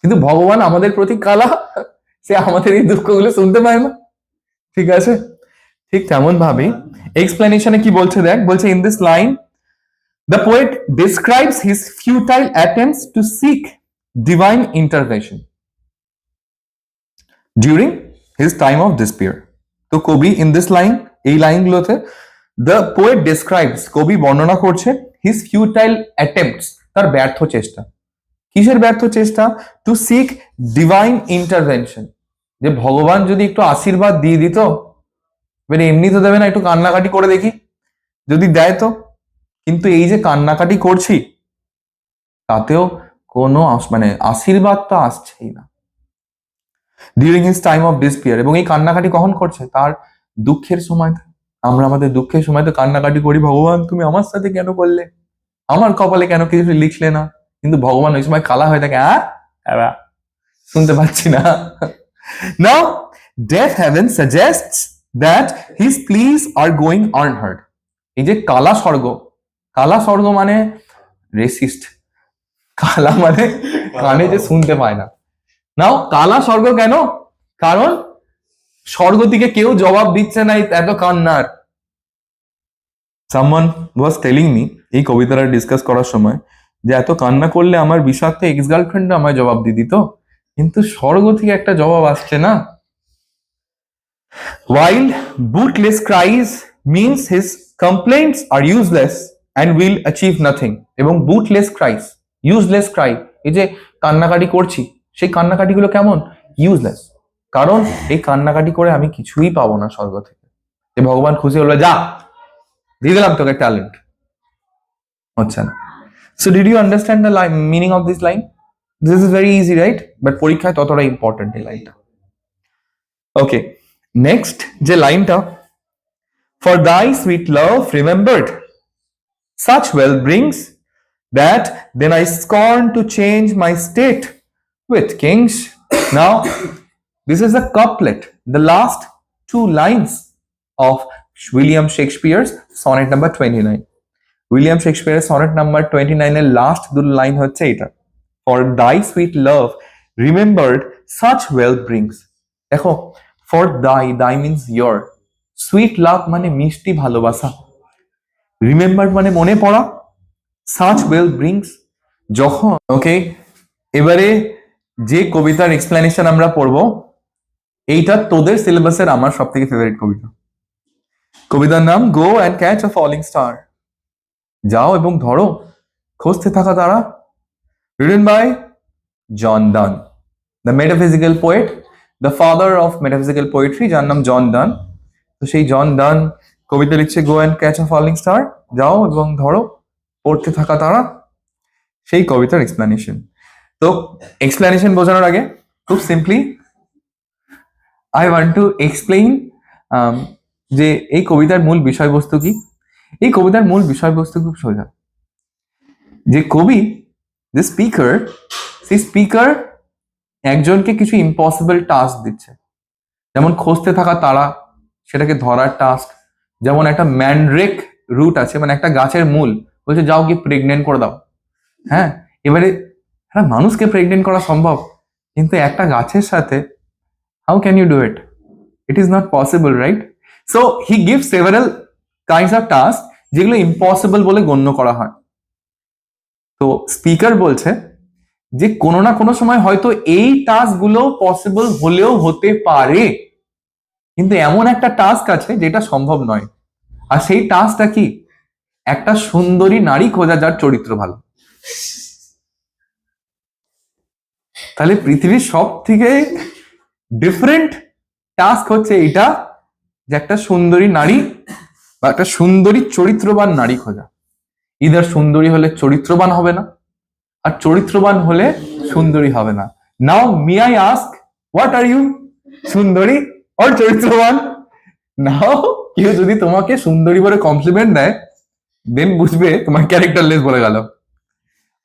কিন্তু ভগবান আমাদের প্রতি কালা, সে আমাদের এই দুঃখগুলো শুনতে পায় না। ঠিক আছে, ঠিক তেমন ভাবে এক্সপ্লেনেশনে কি বলছে দেখ, বলছে in this line the poet describes his futile attempts to seek divine intervention during his time of despair. তো কবি ইন দিস লাইন, এই লাইনগুলোতে দ্য পোয়েট ডেসক্রাইবস, কবি বর্ণনা করছে হিজ ফিউটাইল অ্যাটেম্পটস, তার ব্যর্থ চেষ্টা। কিসের ব্যর্থ চেষ্টা? টু সিক ডিভাইন ইন্টারভেনশন, যে ভগবান যদি একটু আশীর্বাদ দিয়ে দিত, মানে এমনি তো দেবে না, একটু কান্নাকাটি করে দেখি, যদি দেয় তো। কিন্তু এই যে কান্নাকাটি করছি, তাতেও কোনো মানে আশীর্বাদ তো আসছেই না। ডিউরিং হিজ টাইম অফ ডিসপিয়ার, এবং এই কান্নাকাটি কখন করছে? তার দুঃখের সময়। আমরা আমাদের দুঃখের সময় তো কান্নাকাটি করি, ভগবান তুমি আমার সাথে কেন করলে, আমার কপালে কেন কিছু লিখলে না। কিন্তু ভগবান ওই সময় কালা হয়ে থাকে, শুনতে পাচ্ছি না। নাও death heaven suggests that his pleas are going unheard. এই যে কালা স্বর্গ মানে রেসিস্ট, কালা মানে কানে যে শুনতে পায় না। নাও কালা স্বর্গ কেন? কারণ স্বর্গ থেকে কেউ জবাব দিচ্ছে না এত কান্নার। সামওয়ান ওয়াজ টেলিং মি, এই কবিতাটা ডিসকাস করার সময়, যে এত কান্না করলে আমার বিষাক্ত এক্স গার্লফ্রেন্ড আমায় জবাব দিয়ে দিত, কিন্তু স্বর্গ থেকে একটা জবাব আসছে না। While bootless cries means his complaints are useless and will achieve nothing. এবং bootless cries, useless cry, এই যে কান্নাকাটি করছি, সেই কান্নাকাটিগুলো কেমন? ইউজলেস। কারণ এই কান্নাকাটি করে আমি কিছুই পাবো না স্বর্গ থেকে। যে ভগবান খুশি হলো, যা দিয়ে দিলাম তোকে ট্যালেন্ট, হচ্ছে না। So did you understand the meaning of this line? This is very easy, right? But পরীক্ষায় ততটা ইম্পর্টেন্ট এই লাইনটা। ওকে, নেক্সট যে লাইনটা, for thy sweet love remembered such well brings that then I scorn to change my state with kings. Now this is a couplet, the last two lines of William Shakespeare's sonnet number 29. William শেক্সপিয়ারের sonnet number 29 এর last দুটো line হচ্ছে এটা, for thy sweet love remembered such well brings. দেখো, for thy means your, sweet love মানে মিষ্টি ভালোবাসা, remembered মানে মনে পড়া, such well brings যখন। ওকে, এবারে যে কবিতার এক্সপ্লেনেশন আমরা পড়বো, এইটা তোদের সিলেবাসের আমার সব থেকে ফেভারিট কবিতা। কবিতার নাম go and catch a falling star, যাও এবং ধরো খুঁজতে থাকা তারা, written by John Donne, the metaphysical poet, the father of metaphysical poetry, যার নাম জন ডান। তো সেই জন ডান কবিতা লিখছে go and catch a falling star, যাও এবং ধরো পড়তে থাকা তারা, সেই কবিতার এক্সপ্লেনেশন। তো এক্সপ্লেনেশন বোঝানোর আগে খুব simply I want to explain যে এই কবিতার মূল বিষয়বস্তু কি। এই কবিতার মূল বিষয়বস্তু খুব সোজা, যে কবি, যে স্পিকার, সেই স্পিকার একজনকে কিছু ইম্পসিবল টাস্ক দিচ্ছে, যেমন খুঁজতে থাকা তারা, সেটাকে ধরার টাস্ক। যেমন একটা ম্যান্ড্রেক রুট আছে, মানে একটা গাছের মূল, বলছে যাও কি প্রেগনেন্ট করে দাও। হ্যাঁ, এবারে একটা মানুষকে প্রেগনেন্ট করা সম্ভব, কিন্তু একটা গাছের সাথে how can you do it? It is not possible, right? So he give several kinds of task যেগুলো ইম্পসিবল বলে গণ্য করা হয়। তো স্পিকার বলছে যে কোনো না কোনো সময় হয়তো এই টাস্ক গুলো পসিবল হলেও হতে পারে, কিন্তু এমন একটা টাস্ক আছে যেটা সম্ভব নয়। আর সেই টাস্কটা কি? একটা সুন্দরী নারী খোঁজা যার চরিত্র ভালো। তাহলে পৃথিবীর সব থেকে ডিফারেন্ট টাস্ক হচ্ছে এইটা, যে একটা সুন্দরী নারী বা একটা সুন্দরী চরিত্রবান নারী খোঁজা। ইদার সুন্দরী হলে চরিত্রবান হবে না, আর চরিত্রবান হলে সুন্দরী হবে না। Now me I ask, what are you, সুন্দরী অর চরিত্রবান? নাও কেউ যদি তোমাকে সুন্দরী বলে কমপ্লিমেন্ট দেয়, দেন বুঝবে তোমার ক্যারেক্টারলেস বলে গেল।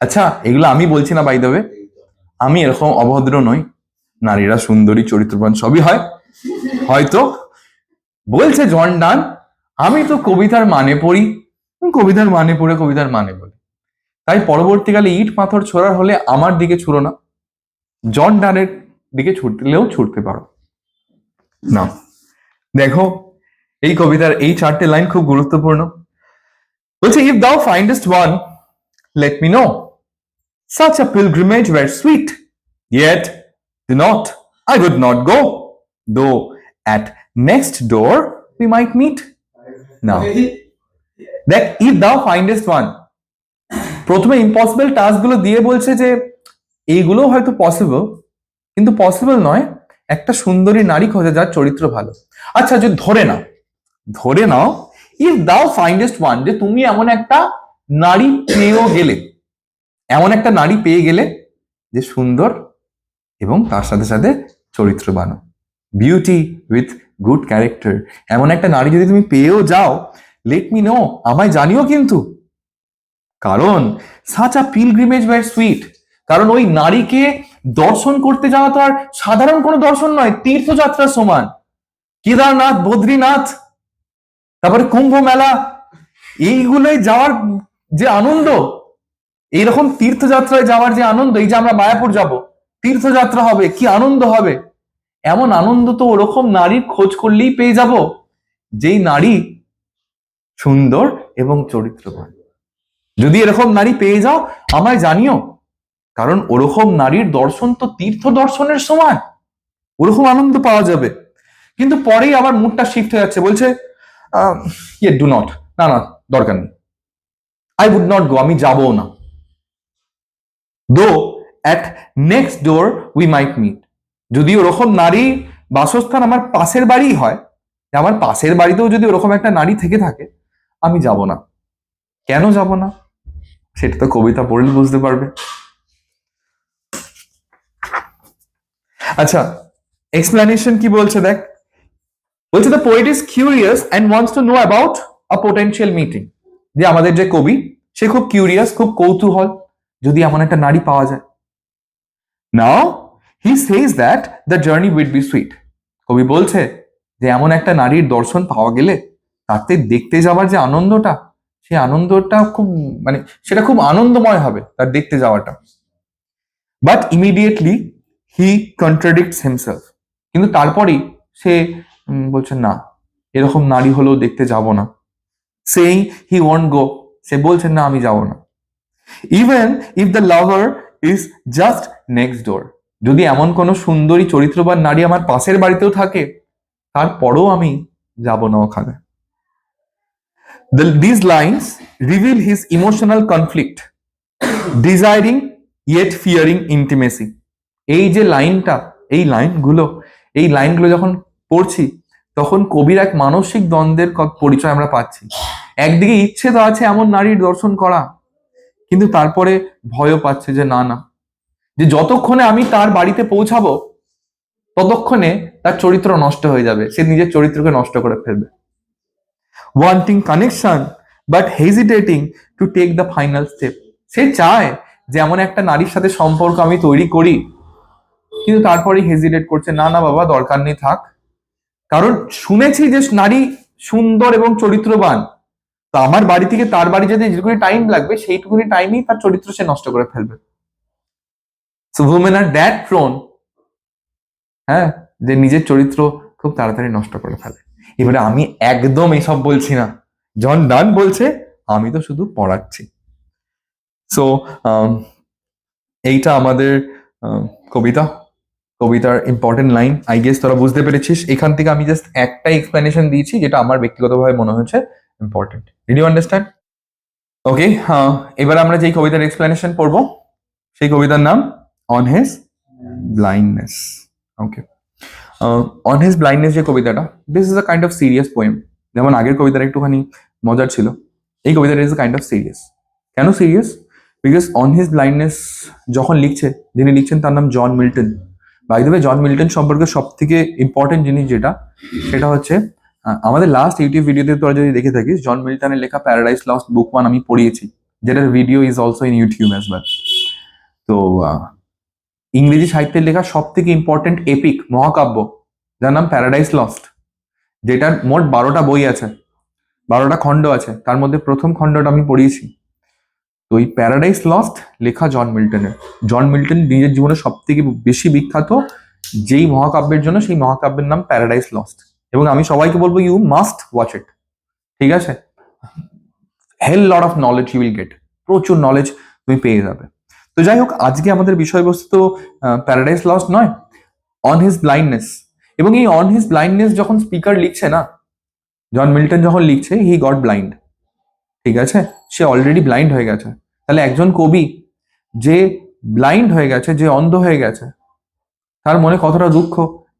আচ্ছা, এগুলো আমি বলছি না, বাই দ্য ওয়ে, আমি এরকম অভদ্র নই, নারীরা সুন্দরী চরিত্রবান সবই হয়। হয়তো বলছে জন ডান, আমি তো কবিতার মানে পড়ি, কবিতার মানে পড়ে কবিতার মানে বলি, তাই পরবর্তীকালে ইট পাথর ছোড়ার হলে আমার দিকে ছুড়ো না, জন ডানের দিকে ছুটলেও ছুটতে পারো না। দেখো, এই কবিতার এই চারটে লাইন খুব গুরুত্বপূর্ণ। বলছে, ইফ দাও ফাইন্ডেস্ট one let me know, such a pilgrimage were sweet, yet do not, I would not go, though at next door we might meet. Now দেখ, if thou findest one, প্রথমে ইম্পসিবল টাস্ক গুলো দিয়ে বলছে যে এইগুলো হয়তো possible, কিন্তু possible নয় একটা সুন্দরী নারী খোঁজা যার চরিত্র ভালো। আচ্ছা, যদি ধরে নাও ইফ দাও ফাইন্ডেস্ট ওয়ান, যে তুমি এমন একটা নারী পেয়ে গেলে যে সুন্দর এবং তার সাথে সাথে চরিত্রবান, বিউটি উইথ গুড ক্যারেক্টার, এমন একটা নারী যদি তুমি পেয়েও যাও, লেট মি নো, আমায় জানিও কিন্তু। কারণ such a pilgrimage were sweet, কারণ ওই নারীকে দর্শন করতে যাওয়া তো আর সাধারণ কোনো দর্শন নয়, তীর্থযাত্রার সমান। কেদারনাথ, বদ্রীনাথ, তারপরে কুম্ভ মেলা, এইগুলোই যাওয়ার যে আনন্দ, এইরকম তীর্থযাত্রায় যাওয়ার যে আনন্দ, এই যে আমরা মায়াপুর যাব, তীর্থযাত্রা হবে, কি আনন্দ হবে, এমন আনন্দ তো ওরকম নারীর খোঁজ করলেই পেয়ে যাব, যেই নারী সুন্দর এবং চরিত্রবান। যদি এরকম নারী পেয়ে যাও আমায় জানিও, কারণ ওরকম নারীর দর্শন তো তীর্থ দর্শনের সমান, ওরকম আনন্দ পাওয়া যাবে। কিন্তু পরেই আবার মুডটা শিফট হয়ে যাচ্ছে, বলছে ডু নট, না দরকার নেই, আই উড নট গো, আমি যাবো না। Though at next door we might meet, যদি ওরকম নারী বাসস্থান আমার পাশের বাড়ি হয়, আমার পাশের বাড়িতেও যদি ওরকম একটা নারী থেকে থাকে, আমি যাব না। কেন যাব না সেটা তো কবিতা পড়লে বুঝতে পারবে। আচ্ছা, এক্সপ্লেনেশন কি বলছে দেখ, বলছে the poet is curious and wants to know about a potential meeting, যে আমাদের যে কবি সে খুব কিউরিয়াস, খুব কৌতূহল, যদি এমন একটা নারী পাওয়া যায়। Now he says that the journey will be sweet, কবি বলছে যে এমন একটা নারীর দর্শন পাওয়া গেলে তাতে দেখতে যাওয়ার যে আনন্দটা, সেই আনন্দটা খুব সেটা খুব আনন্দময় হবে তার দেখতে যাওয়াটা। But immediately he contradicts himself, কিন্তু তারপরেই সে বলছে না, এরকম নারী হলেও দেখতে যাব না। সেইং হি ওয়ন্ট গো, সে বলছে না আমি যাব না। Even if the lover is just next ডোর, যদি এমন কোনো সুন্দরী চরিত্রবান নারী আমার পাশের বাড়িতেও থাকে, তারপরও আমি যাব না ওখানে। These lines reveal his emotional conflict, desiring yet fearing intimacy. এই যে লাইনটা, এই লাইনগুলো যখন পড়ছি, তখন কবির এক মানসিক দ্বন্দ্বের পরিচয় আমরা পাচ্ছি। একদিকে ইচ্ছে তো আছে এমন নারীর দর্শন করা, কিন্তু তারপরে ভয়ও পাচ্ছে যে না, যে যতক্ষণে আমি তার বাড়িতে পৌঁছাবো ততক্ষণে তার চরিত্র নষ্ট হয়ে যাবে, সে নিজের চরিত্রকে নষ্ট করে ফেলবে। wanting connection but hesitating to take the final step, সে চায় যে এমন একটা নারীর সাথে সম্পর্ক আমি তৈরি করি, কিন্তু তারপরে হেজিটেট করছে, না বাবা দরকার নেই, থাক। কারণ শুনেছি যে নারী সুন্দর এবং চরিত্রবান, তো আমার বাড়ি থেকে তার বাড়ি যেতে যেটুকুনি টাইম লাগবে সেইটুকুনি টাইমেই তার চরিত্র সে নষ্ট করে ফেলবে। So women are that prone, হ্যাঁ, যে নিজের চরিত্র খুব তাড়াতাড়ি নষ্ট করে ফেলে। এবারে আমি একদম এসব বলছি না, জন ডান বলছে, আমি তো শুধু পড়াচ্ছি। সো এইটা আমাদের কবিতার ইম্পর্টেন্ট লাইন। আই গেস তোরা বুঝতে পেরেছিস। এখান থেকে আমি জাস্ট একটা এক্সপ্লেনেশন দিয়েছি যেটা আমার ব্যক্তিগতভাবে মনে হয়েছে important. Did you understand? Okay, এবার আমরা যেই কবিতার এক্সপ্লেনেশন পড়বো সেই কবিতার নাম on his blindness. Okay, on his blindness যে কবিতাটা, this is a kind of serious poem. যেমন আগের কবিতাটা একটুখানি মজার ছিল, এই কবিতাটা is a kind of serious. কেন serious? Because on his blindness যখন যিনি লিখছেন তার নাম John Milton. By the way, John Milton সম্পর্কে সব থেকে ইম্পর্টেন্ট জিনিস সেটা হচ্ছে, আমাদের লাস্ট ইউটিউব ভিডিওতে তোরা যদি দেখে থাকিস, জন মিল্টনের লেখা প্যারাডাইস লস্ট বুক 1 আমি পড়িয়েছি, যেটার video is also in YouTube as well. তো ইংরেজি সাহিত্যের লেখা সব থেকে ইম্পর্টেন্ট এপিক মহাকাব্য, যার নাম প্যারাডাইস লস্ট, যেটার মোট 12টা বই আছে, 12টা খণ্ড আছে, তার মধ্যে প্রথম খণ্ডটা আমি পড়িয়েছি। তো এই প্যারাডাইস লস্ট লেখা জন মিল্টনের। জন মিল্টন নিজের জীবনে সব থেকে বেশি বিখ্যাত যেই মহাকাব্যের জন্য, সেই মহাকাব্যের নাম প্যারাডাইস লস্ট। এবং আমি সবাইকে বলবো ইউ মাস্ট ওয়াচ ইট, ঠিক আছে? Hell lot of knowledge you will get, প্রচুর নলেজ তুমি পেয়ে যাবে। তো যাই হোক, আজকে আমাদের বিষয়বস্তু তো প্যারাডাইস লস্ট নয়, অন হিজ ব্লাইন্ডনেস। এবং এই অন হিজ ব্লাইন্ডনেস যখন স্পিকার লিখছে না, জন মিল্টন যখন লিখছে হি গট ব্লাইন্ড, ঠিক আছে, সে অলরেডি ব্লাইন্ড হয়ে গেছে। তাহলে একজন কবি যে ব্লাইন্ড হয়ে গেছে, যে অন্ধ হয়ে গেছে, তার মনে কতটা দুঃখ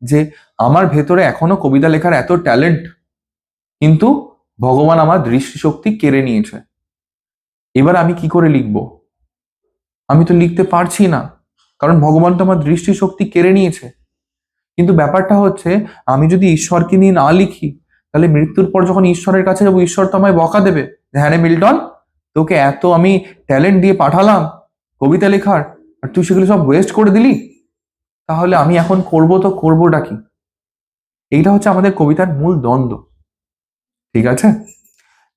যে আমার ভেতরে এখনো কবিতা লেখার এত ট্যালেন্ট, কিন্তু ভগবান আমার দৃষ্টিশক্তি কেড়ে নিয়েছে। এবার আমি কি করে লিখবো? আমি তো লিখতে পারছি না, কারণ ভগবান তো আমার দৃষ্টিশক্তি কেড়ে নিয়েছে। কিন্তু ব্যাপারটা হচ্ছে, আমি যদি ঈশ্বরকে নিয়ে না লিখি, তাহলে মৃত্যুর পর যখন ঈশ্বরের কাছে যাবো, ঈশ্বর তো আমায় বকা দেবে, হ্যাঁ রে মিল্টন, তোকে এত আমি ট্যালেন্ট দিয়ে পাঠালাম কবিতা লেখার, আর তুই সেগুলো সব ওয়েস্ট করে দিলি। তাহলে আমি এখন করবো তো করবোটা কি? এইটা হচ্ছে আমাদের কবিতার মূল দ্বন্দ্ব, ঠিক আছে।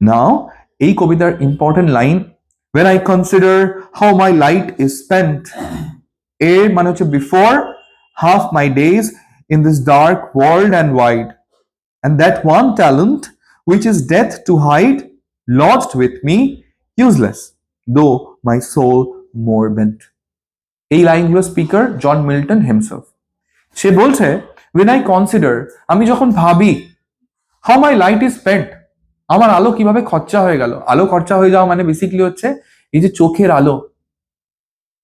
নাও এই কবিতার important line, when I consider how my light is spent, এর মানে হচ্ছে before half my days in this dark world and wide, and that one talent which is death to hide lodged with me useless though my soul more bent. এই লাইনগুলো speaker John Milton himself. সে বলছে, when I consider, আমি যখন ভাবি, how my light is spent, আমার আলো কিভাবে খরচা হয়ে গেল। আলো খরচা হয়ে যাওয়া মানে বেসিক্যালি হচ্ছে এই যে চোখের আলো,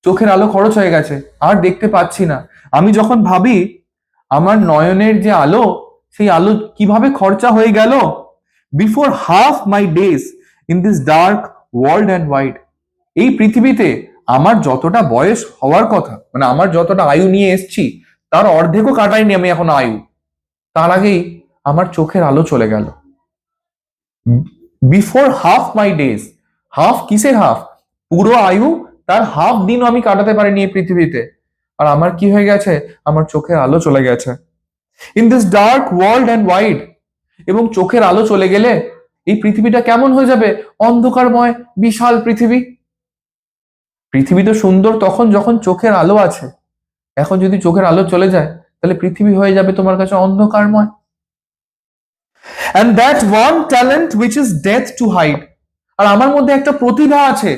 চোখের আলো খরচ হয়ে গেছে, আর দেখতে পাচ্ছি না। আমি যখন ভাবি আমার নয়নের যে আলো, সেই আলো কিভাবে খরচা হয়ে গেল, before half my days in this dark world and wide, এই পৃথিবীতে আমার যতটা বয়স হওয়ার কথা, মানে আমার যতটা আয়ু নিয়ে এসছি, তার অর্ধেকও কাটাইনি আমি এখন আয়ু, তার আগেই আমার চোখের আলো চলে গেল। বিফোর হাফ মাই ডেজ, হাফ কিসের হাফ? পুরো আয়ু, তার হাফ দিনও আমি কাটাতে পারিনি এই পৃথিবীতে, আর আমার কি হয়ে গেছে? আমার চোখের আলো চলে গেছে। In this dark world and wide, এবং চোখের আলো চলে গেলে এই পৃথিবীটা কেমন হয়ে যাবে? অন্ধকারময় বিশাল পৃথিবী। পৃথিবী তো সুন্দর তখন যখন চোখের আলো আছে, এখন যদি চোখের আলো চলে যায়, তাহলে পৃথিবী হয়ে যাবে তোমার কাছে অন্ধকারময়। And that one talent which is death to hide, আর আমার মধ্যে একটা প্রতিভা আছে,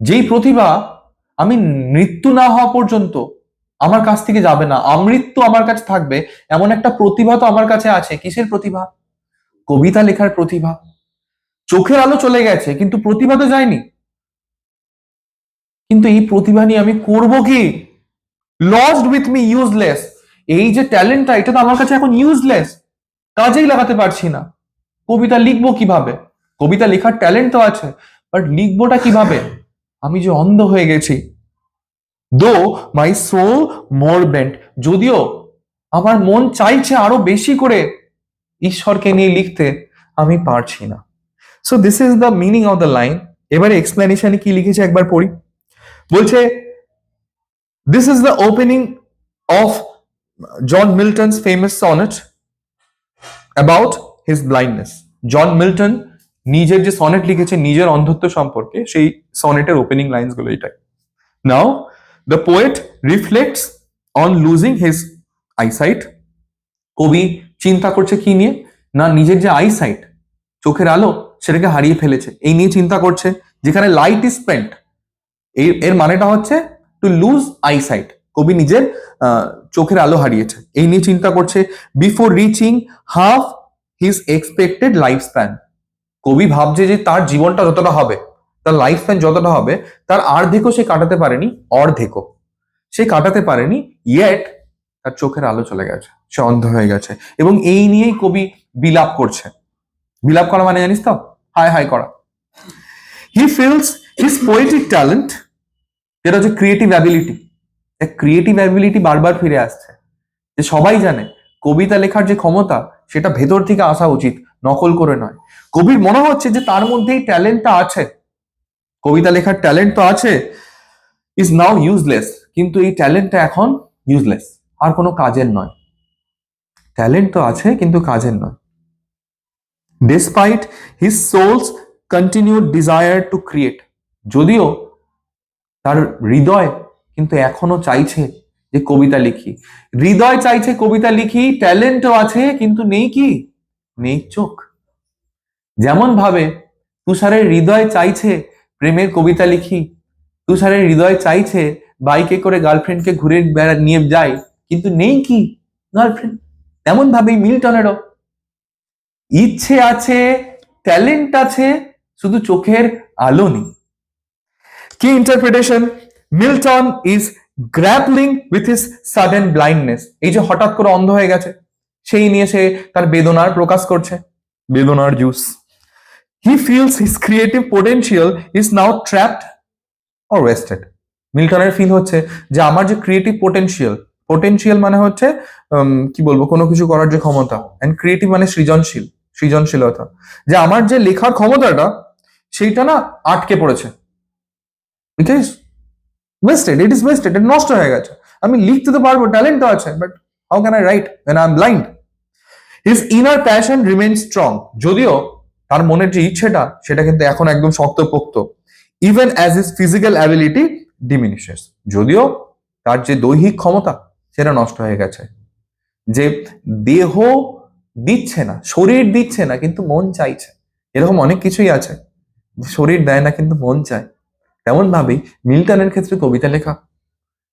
যেই প্রতিভা আমি মৃত্যু না হওয়া পর্যন্ত আমার কাছ থেকে যাবে না, আমৃত্যু আমার কাছে থাকবে, এমন একটা প্রতিভা তো আমার কাছে আছে। কিসের প্রতিভা? কবিতা লেখার প্রতিভা। চোখের আলো চলে গেছে কিন্তু প্রতিভা তো যায়নি, কিন্তু এই প্রতিভা নিয়ে আমি করব কি? লস্ট উইথ মি ইউজলেস, এই যে ট্যালেন্টটা, এটা তো আমার কাছে এখন ইউজলেস, কাজেই লাগাতে পারছি না। কবিতা লিখবো কিভাবে? কবিতা লেখার ট্যালেন্ট তো আছে, বাট লিখবোটা কিভাবে? আমি যে অন্ধ হয়ে গেছি। দো মাই সোল মোর বেন্ট, যদিও আমার মন চাইছে আরো বেশি করে ঈশ্বরকে নিয়ে লিখতে, আমি পারছি না। So this is the meaning of the line. এবারে এক্সপ্লেনেশনে কি লিখেছে একবার পড়ি। বলছে, this is the opening of John Milton's famous sonnet about his blindness. John Milton নিজের যে সনেট লিখেছে নিজের অন্ধত্ব সম্পর্কে, সেই সনেটের ওপেনিং লাইন্স গুলো এটাই। Now the poet reflects on losing his eyesight. কবি চিন্তা করছে কি নিয়ে? না, নিজের যে আইসাইট, চোখের আলো, সেটাকে হারিয়ে ফেলেছে, এই নিয়ে চিন্তা করছে। যেখানে লাইট ইজ স্পেন্ট, এর মানেটা হচ্ছে টু লুজ আইসাইট, কবি নিজের চোখের আলো হারিয়েছে, এই নিয়ে চিন্তা করছে। Before reaching half his expected life span, কবি ভাবছে যে তার জীবনটা যতটা হবে, তার লাইফ স্প্যান যতটা হবে, তার অর্ধেকও সে কাটাতে পারেনি, অর্ধেকও সে কাটাতে পারেনি, ইয়েট তার চোখের আলো চলে গেছে, সে অন্ধ হয়ে গেছে। এবং এই নিয়েই কবি বিলাপ করছে। বিলাপ করা মানে জানিস তো? হায় হায় করা। হি ফিলস হিজ পোয়েটিক ট্যালেন্ট, যেটা হচ্ছে ক্রিয়েটিভ অ্যাবিলিটি। ক্রিয়েটিভ অ্যাবিলিটি বারবার ফিরে আসছে, যে সবাই জানে কবিতা লেখার যে ক্ষমতা, সেটা ভেতর থেকে আসা উচিত, নকল করে নয়। কবির মনে হচ্ছে যে তার মধ্যে এই ট্যালেন্টটা আছে, কবিতা লেখার ট্যালেন্ট তো আছে, ইজ নাও ইউজলেস, কিন্তু এই ট্যালেন্টটা এখন ইউজলেস, আর কোনো কাজের নয়। ট্যালেন্ট তো আছে কিন্তু কাজের নয়। Despite his soul's continued desire to create, যদিও তার হৃদয় কিন্তু এখনো চাইছে যে কবিতা লিখি, হৃদয় চাইছে কবিতা লিখি, ট্যালেন্টও আছে, কিন্তু নেই কি? নেই চোখ। যেমন ভাবে তুষারের হৃদয় চাইছে প্রেমের কবিতা লিখি, তুষারের হৃদয় চাইছে বাইকে করে গার্লফ্রেন্ডকে ঘুরে নিয়ে যায়, কিন্তু নেই কি? গার্লফ্রেন্ড। তেমন ভাবেই মিল্টনেরও ইচ্ছে আছে, ট্যালেন্ট আছে, শুধু চোখের আলো নেই। কি interpretation, Milton is grappling with his sudden blindness. এই যে হঠাৎ করে অন্ধ হয়ে গেছে, সেই নিয়ে সে তার বেদনার প্রকাশ করছে, বেদনার juice. He feels his creative potential is now trapped or wasted. মিল্টনের ফিল হচ্ছে যে আমার যে ক্রিয়েটিভ পোটেনশিয়াল মানে হচ্ছে কি বলবো, কোনো কিছু করার যে ক্ষমতা, এন্ড ক্রিয়েটিভ মানে সৃজনশীলতা, যে আমার যে লেখার ক্ষমতাটা সেইটা না আটকে পড়েছে। ইট ইজ ওয়েস্টেড, এটা নষ্ট হয়ে গেছে। আমি লিখতে তো পারবো, ট্যালেন্ট তো আছে, but how can I right when I am blind? His inner passion remains strong, যদিও তার মনের যে ইচ্ছেটা সেটা কিন্তু এখন একদম শক্তপোক্ত। Even as his physical ability diminishes, যদিও তার যে দৈহিক ক্ষমতা সেটা নষ্ট হয়ে গেছে। যে দেহ দিচ্ছে না, শরীর দিচ্ছে না, কিন্তু মন চাইছে। এরকম অনেক কিছুই আছে, শরীর দেয় না কিন্তু মন চায়। তেমন ভাবেই মিল্টনের ক্ষেত্রে কবিতা লেখা,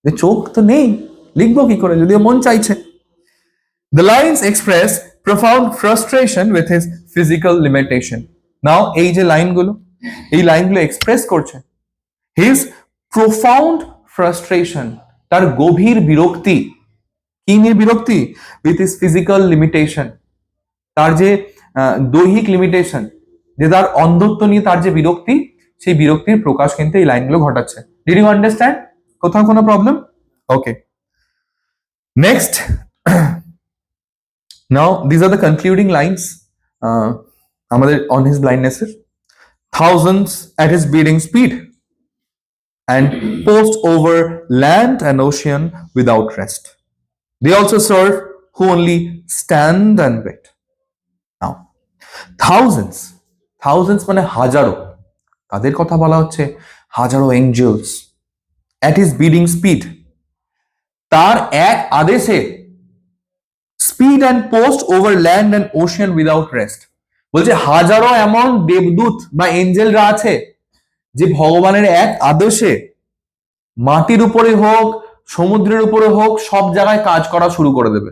যে চোখ তো নেই, লিখবো কি করে যদিও মন চাইছে। The lines express profound frustration with his physical limitation. Now এই যে লাইনগুলো এক্সপ্রেস করছে his profound frustration, তার গভীর বিরক্তি। কি নিয়ে বিরক্তি? with his physical limitation, তার যে দৈহিক লিমিটেশন, যে তার অন্ধত্ব নিয়ে তার যে বিরক্তি, সেই বিরক্তির প্রকাশ কিন্তু এই লাইনগুলো ঘটাচ্ছে। Did you understand? কোথাও কোনো problem? Okay, next. Now these are the concluding lines আমাদের on his blindness. Thousands at his beating speed and post over land and ocean without rest. They also serve who only stand and wait. Now thousands মানে হাজারো, তাদের কথা বলা হচ্ছে, হাজারো angels at his beating speed, তার এক আদেশে speed and post over land and ocean without rest. বলছে হাজারো এমন দেবদূত বা এঞ্জেলরা আছে যে ভগবানের এক আদেশে মাটির উপরে হোক, সমুদ্রের উপরে হোক, সব জায়গায় কাজ করা শুরু করে দেবে।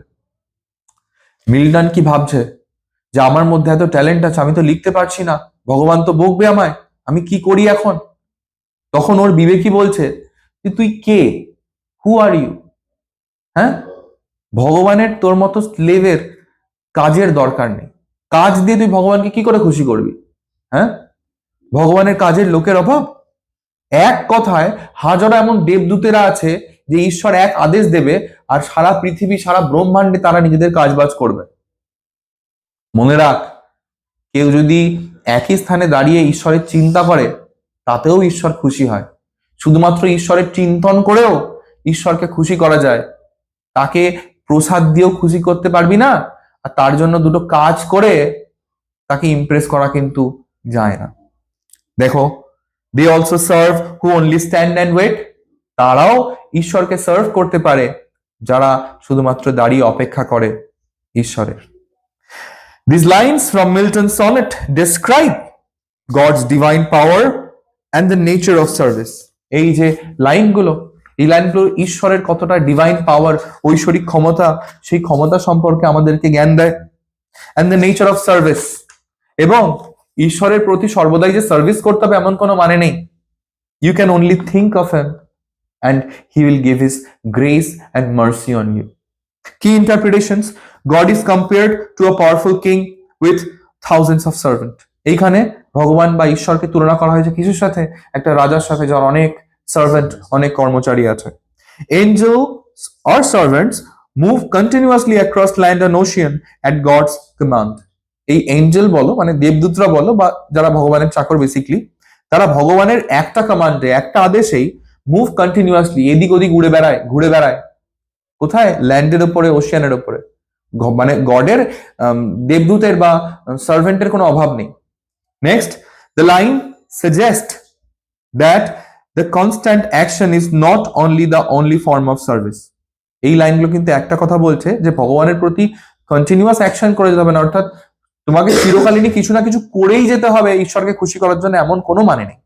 মিল্টন কি ভাবছে? যে আমার মধ্যে এত ট্যালেন্ট আছে, আমি তো লিখতে পারছি না, ভগবান তো বকবে আমায়, আমি কি করি এখন? তখন ওর বিবেকই বলছে যে তুই কে, হু আর ইউ? হ্যাঁ, ভগবানের তোর মতো স্লেভের কাজের দরকার নেই। কাজ দিয়ে তুই ভগবানকে কি করে খুশি করবি? হ্যাঁ, ভগবানের কাজের লোকের অভাব? এক কথায় হাজারো এমন দেবদূতেরা আছে যে ঈশ্বর এক আদেশ দেবে আর সারা পৃথিবী, সারা ব্রহ্মাণ্ডে তারা নিজেদের কাজবাজ করবে। মনে রাখ, কেউ যদি একই স্থানে দাঁড়িয়ে ঈশ্বরের চিন্তা করে, তাতেও ঈশ্বর খুশি হয়। শুধুমাত্র ঈশ্বরের চিন্তন করেও ঈশ্বরকে খুশি করা যায়। তাকে প্রসাদ দিয়েও খুশি করতে পারবি না, আর তার জন্য দুটো কাজ করে তাকে ইমপ্রেস করা কিন্তু যায় না। দেখো, they also serve who only stand and wait, তারাও ঈশ্বরকে সার্ভ করতে পারে যারা শুধুমাত্র দাঁড়িয়ে অপেক্ষা করে ঈশ্বরের। These lines from Milton's sonnet describe God's divine power and the nature of service. এই যে লাইনগুলো, এই লাইনগুলো ঈশ্বরের কতটা ডিভাইন পাওয়ার, ঐশ্বরিক ক্ষমতা, সেই ক্ষমতা সম্পর্কে আমাদেরকে জ্ঞান দেয়। and the nature of service, এবং ঈশ্বরের প্রতি সর্বদাই যে সার্ভিস করতে হবে এমন কোনো মানে নেই। You can only think of him and he will give his grace and mercy on you. Key interpretations: God is compared to a powerful king with thousands of servants. এইখানে ভগবান বা ঈশ্বরকে তুলনা করা হয়েছে কিসের সাথে? একটা রাজার সাথে, যার অনেক সার্ভেন্ট, অনেক কর্মচারী আছে। Angels or servants move continuously across land and ocean at God's command. এই এঞ্জেল বলো, মানে দেবদূতরা বলো, বা যারা ভগবানের চাকর বেসিকলি, তারা ভগবানের একটা কমান্ডে, একটা আদেশেই মুভ কন্টিনিউয়াসলি, এদিক ওদিক ঘুরে বেড়ায়। কোথায়? ল্যান্ডের উপরে, ওশিয়ানের উপরে। মানে গডের দেবদূতের বা সার্ভেন্টের কোনো অভাব নেই। Next, the line suggest that the constant action is not only the only form of service. এই লাইনগুলো কিন্তু একটা কথা বলছে যে ভগবানের প্রতি কন্টিনিউয়াস অ্যাকশন করে যেতে হবে না, অর্থাৎ তোমাকে চিরকালীনই কিছু না কিছু করেই যেতে হবে ঈশ্বরকে খুশি করার জন্য, এমন কোনো মানে নেই।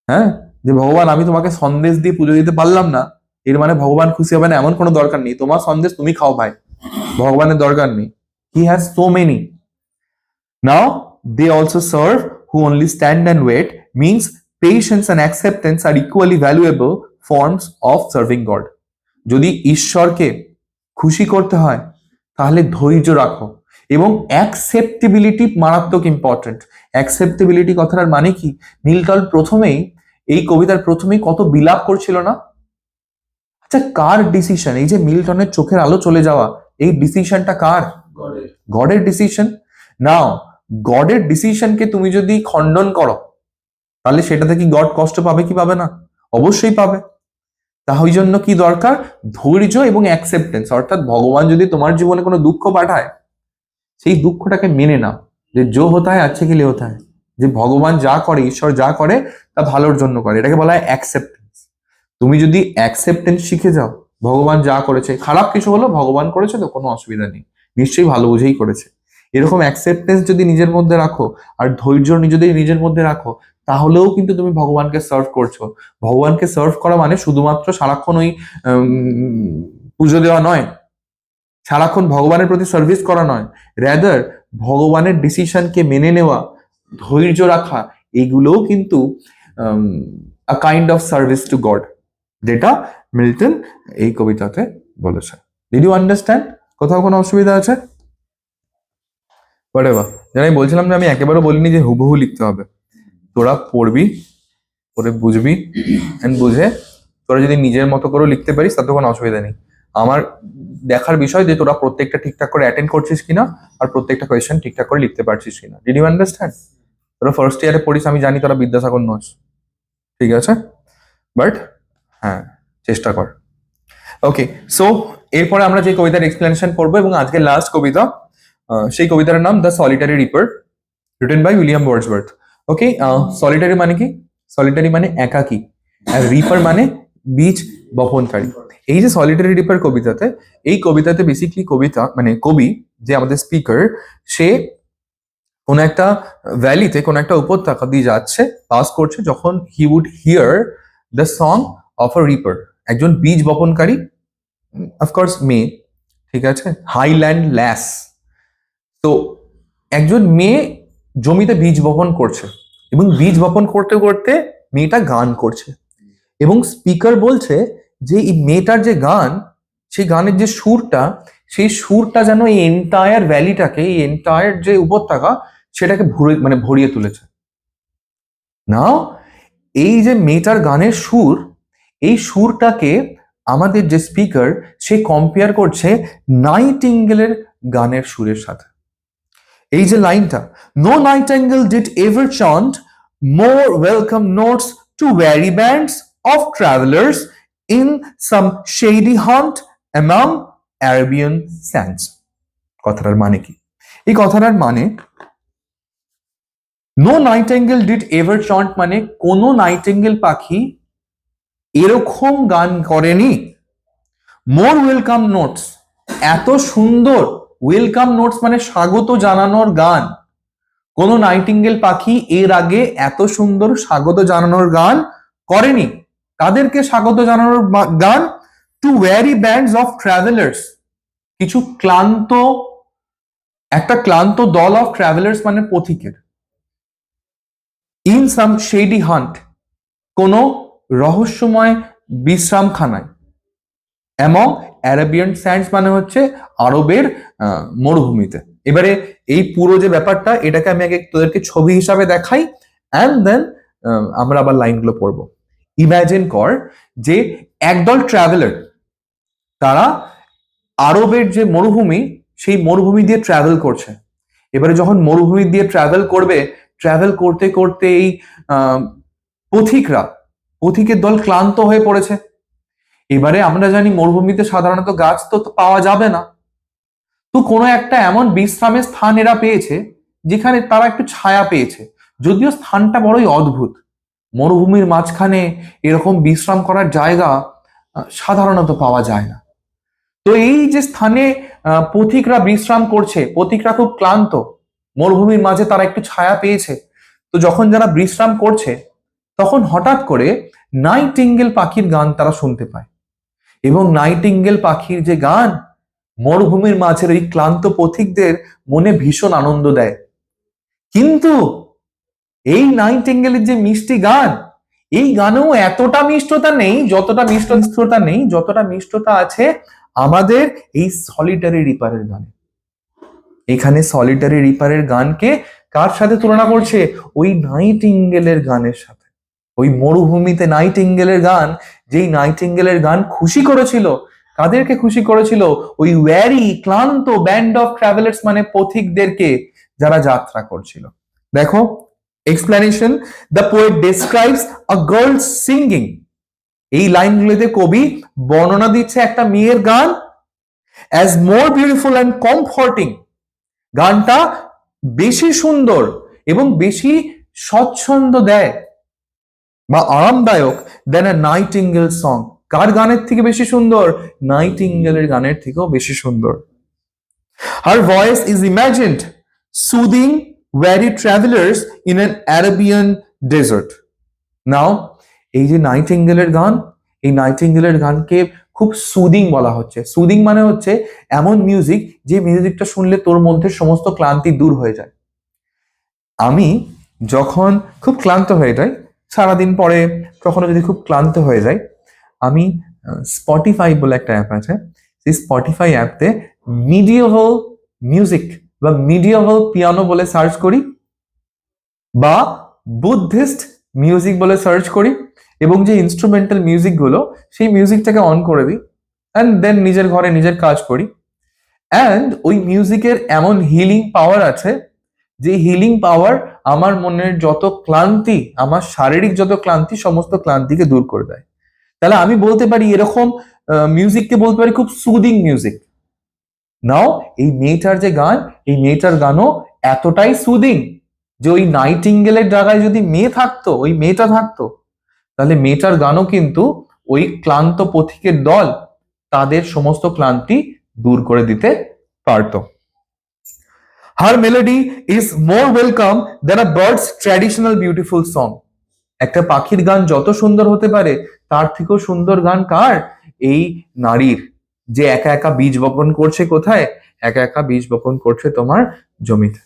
হ্যাঁ, যে ভগবান আমি তোমাকে সন্দেশ দিয়ে পুজো দিতে পারলাম না, এর মানে ভগবান খুশি হবে না এমন কোনো দরকার নেই, তোমার সন্দেশ তুমি খাও ভাই, ভগবানের দরকার নেই। He has so many. Now they also serve who only stand and wait means patience and acceptance are equally valuable forms of serving God. যদি ঈশ্বরকে খুশি করতে হয় তাহলে ধৈর্য রাখো, এবং অ্যাকসেপ্টেবিলিটি মারাত্মক ইম্পর্টেন্ট। অ্যাকসেপ্টেবিলিটি কথাটার মানে কি? মিল্টন প্রথমেই এই কবিতার প্রথমেই কত বিলাপ করছিল না? আচ্ছা, কার ডিসিশন? এই যে মিল্টনের চোখের আলো চলে যাওয়া, এই ডিসিশনটা কার? গডের ডিসিশন। নাও গডের ডিসিশনকে তুমি যদি খণ্ডন করো তাহলে সেটাতে কি গড কষ্ট পাবে কি পাবে না? অবশ্যই পাবে। তা ওই জন্য কি দরকার? ধৈর্য এবং অ্যাকসেপ্টেন্স। অর্থাৎ ভগবান যদি তোমার জীবনে কোনো দুঃখ পাঠায়, সেই দুঃখটাকে মেনে নাও, যে জো হতা হয় আচ্ছা কি লিয়ে হতা হয়, যে ভগবান যা করে, ঈশ্বর যা করে তা ভালোর জন্য করে, এটাকে বলা হয় অ্যাকসেপ্টেন্স। তুমি যদি অ্যাকসেপ্টেন্স শিখে যাও, ভগবান যা করেছে, খারাপ কিছু হলো ভগবান করেছে তো কোনো অসুবিধা নেই, নিশ্চয়ই ভালো বুঝেই করেছে, এরকম অ্যাকসেপ্টেন্স যদি নিজের মধ্যে রাখো আর ধৈর্য যদি নিজের মধ্যে রাখো, তাহলেও কিন্তু তুমি ভগবানকে সার্ভ করছো। ভগবানকে সার্ভ করা মানে শুধুমাত্র সারাক্ষণ ওই পুজো দেওয়া নয়, সারাক্ষণ ভগবানের প্রতি সার্ভিস করা নয়, র্যাদার ভগবানের ডিসিশনকে মেনে নেওয়া, ধৈর্য রাখা, এইগুলোও কিন্তু a kind of service to God, যেটা মিল্টন এই কবিতাতে বলেছে। Did you understand? কোথাও কোনো অসুবিধা আছে? হোয়াটএভার। যেন আমি বলছিলাম যে আমি একেবারে বলিনি যে হুবহু লিখতে হবে, তোরা পড়বি, পড়ে বুঝবি, এন্ড বুঝে তোরা যদি নিজের মতো করে লিখতে পারিস তাতে কোনো অসুবিধা নেই। আমার দেখার বিষয় যে তোরা প্রত্যেকটা ঠিকঠাক করে অ্যাটেন্ড করছিস কিনা আর প্রত্যেকটা কোয়েশ্চেন ঠিকঠাক করে লিখতে পারছিস কিনা। Did you understand? তোরা ফার্স্ট ইয়ারে পড়িস, আমি জানি তোরা বিদ্যাসাগর নোস, ঠিক আছে, বাট হ্যাঁ চেষ্টা কর। ওকে, সো এরপরে আমরা যে কবিতার এক্সপ্লেনেশন পড়বো, এবং আজকে লাস্ট কবিতা, সেই কবিতার নাম the solitary reaper, written by William Wordsworth. Okay, solitary মানে কি? সলিটারি মানে একাকী, আর রিপার মানে বীজ বপনকারী। এই যে সলিটারি রিপার কবিতাতে, এই কবিতাতে বেসিকলি কবিতা মানে কবি যে আমাদের স্পিকার, সে কোন একটা ভ্যালিতে, কোন একটা উপত্যকা দিয়ে যাচ্ছে, পাস করছে, যখন he would hear the song of a reaper, একজন বীজ বপনকারী, অফকোর্স মেয়ে, ঠিক আছে, হাইল্যান্ড ল্যাস। তো একজন মেয়ে জমিতে বীজ বপন করছে, এবং বীজ বপন করতে করতে মেয়েটা গান করছে, এবং স্পিকার বলছে যে এই মেয়েটার যে গান, সেই গানের যে সুরটা, সেই সুরটা যেন এই এন্টায়ার ভ্যালিটাকে, এই এন্টায়ার যে উপত্যকা, সেটাকে ভরিয়ে তুলেছে। নাও এই যে মেয়েটার গানের সুর, এই সুরটাকে আমাদের যে স্পিকার, সে কম্পেয়ার করছে নাইটিঙ্গেলের গানের সুরের সাথে। এই যে লাইনটা, no nightingale did ever chant more welcome notes to weary bands of travelers in some shady haunt among Arabian sands. কথাটার মানে কি? এই কথাটার মানে, no nightingale did ever chant মানে কোনো নাইটিঙ্গেল পাখি এরকম গান করেনি। মোর ওয়েলকাম নোটস, এত সুন্দর, ওয়েলকাম নোটস মানে স্বাগত জানানোর গান, কোন নাইটিঙ্গেল পাখি এর আগে এত সুন্দর স্বাগত জানানোর গান করেনি। তাদেরকে স্বাগত জানানোর গান? To worry bands of travellers, কিছু ক্লান্ত, একটা ক্লান্ত দল, অফ ট্রাভেলার্স মানে পথিকের, ইন সাম শেডি হান্ট, কোন রহস্যময় বিশ্রামখানায়, এবং অ্যারাবিয়ান স্যান্ডস মানে হচ্ছে আরবের মরুভূমিতে। এবারে এই পুরো যে ব্যাপারটা, এটাকে আমি আগে তোদেরকে ছবি হিসাবে দেখাই, অ্যান্ড দেন আমরা আবার লাইনগুলো পড়বো। ইমাজিন কর যে একদল ট্রাভেলার, তারা আরবের যে মরুভূমি, সেই মরুভূমি দিয়ে ট্রাভেল করছে। এবারে যখন মরুভূমি দিয়ে ট্রাভেল করবে, ট্রাভেল করতে করতে এই পথিকের দল ক্লান্ত হয়ে পড়েছে। এবারে আমরা জানি মরুভূমিতে সাধারণত গাছ তো পাওয়া যাবে না, তো কোনো একটা এমন বিশ্রামের স্থান এরা পেয়েছে যেখানে তারা একটু ছায়া পেয়েছে, যদিও স্থানটা বড়ই অদ্ভুত। মরুভূমির মাঝখানে এরকম বিশ্রাম করার জায়গা সাধারণত পাওয়া যায় না। তো এই যে স্থানে পথিকরা বিশ্রাম করছে, পথিকরা খুব ক্লান্ত, মরুভূমির মাঝে তারা একটু ছায়া পেয়েছে, তো যখন যারা বিশ্রাম করছে, তখন হঠাৎ করে নাইটিঙ্গেল পাখির গান তারা শুনতে পায়। এবং নাইটিঙ্গেল পাখির যে গান মরুভূমির মাঝের ওই ক্লান্ত পথিকদের মনে ভীষণ আনন্দ দেয়। কিন্তু এই নাইটিঙ্গেলের যে মিষ্টি গান, এই গানেও এতটা মিষ্টতা নেই, যতটা মিষ্টতা আছে আমাদের এই সলিটারি রিপারের গানে। এখানে সলিটারি রিপারের গানকে কার সাথে তুলনা করছে? ওই নাইটিঙ্গেলের গানের সাথে। ওই মরুভূমিতে নাইটিঙ্গেলের গান, যেই নাইটিঙ্গেলের গান খুশি করেছিল কাদেরকে? খুশি করেছিল ওই ওয়ারি ক্লান্ত ব্যান্ড অফ ট্রাভেলার্স, মানে পথিকদেরকে, যারা যাত্রা করছিল। দেখো explanation, the poet describes a girl singing. এই লাইনগুলোতে কবি বর্ণনা দিচ্ছে একটা মেয়ের গান, অ্যাজ মোর বিউটিফুল অ্যান্ড কমফর্টিং, গানটা বেশি সুন্দর এবং বেশি স্বচ্ছন্দ দেয় বা আরামদায়ক দেন আ নাইটিঙ্গেল সং। কার গানের থেকে বেশি সুন্দর? নাইটিঙ্গেলের গানের থেকেও বেশি সুন্দর। Her voice is imagined soothing weary travelers in an Arabian desert. নাও এই যে নাইটিঙ্গেলের গান, এই নাইটিঙ্গেলের গানকে খুব সুদিং বলা হচ্ছে। সুদিং মানে হচ্ছে এমন মিউজিক যে মিউজিকটা শুনলে তোর মধ্যে সমস্ত ক্লান্তি দূর হয়ে যায়। আমি যখন খুব ক্লান্ত হয়ে যাই, সারাদিন পরে কখনো যদি খুব ক্লান্ত হয়ে যাই, আমি স্পটিফাই বলে একটা অ্যাপ আছে, সেই স্পটিফাই অ্যাপতে মিডিয়েভাল মিউজিক বা মিডিয়েভাল পিয়ানো বলে সার্চ করি বা বুদ্ধিস্ট মিউজিক বলে সার্চ করি, এবং যে ইনস্ট্রুমেন্টাল মিউজিক গুলো, সেই মিউজিকটাকে অন করে দিই অ্যান্ড দেন নিজের ঘরে নিজের কাজ করি। অ্যান্ড ওই মিউজিকের এমন হিলিং পাওয়ার আছে, যে হিলিং পাওয়ার আমার মনের যত ক্লান্তি, আমার শারীরিক যত ক্লান্তি, সমস্ত ক্লান্তিকে দূর করে দেয়। তাহলে আমি বলতে পারি এরকম মিউজিককে বলতে পারি খুব সুদিং মিউজিক। নাও এই মেয়েটার যে গান, এই মেয়েটার গানও এতটাই সুদিং যে ওই নাইটিঙ্গেলের জায়গায় যদি ওই মেয়েটা থাকতো, তাহলে মেয়েটার গানও কিন্তু ওই ক্লান্ত পথিকের দল, তাদের সমস্ত ক্লান্তি দূর করে দিতে পারতো। Her melody is more welcome than a bird's traditional beautiful song. একটা পাখির গান যত সুন্দর হতে পারে, তার থেকেও সুন্দর গান কার? এই নারীর, যে একা একা বীজ বপন করছে। কোথায়? একা একা বীজ বপন করছে তোমার জমিতে।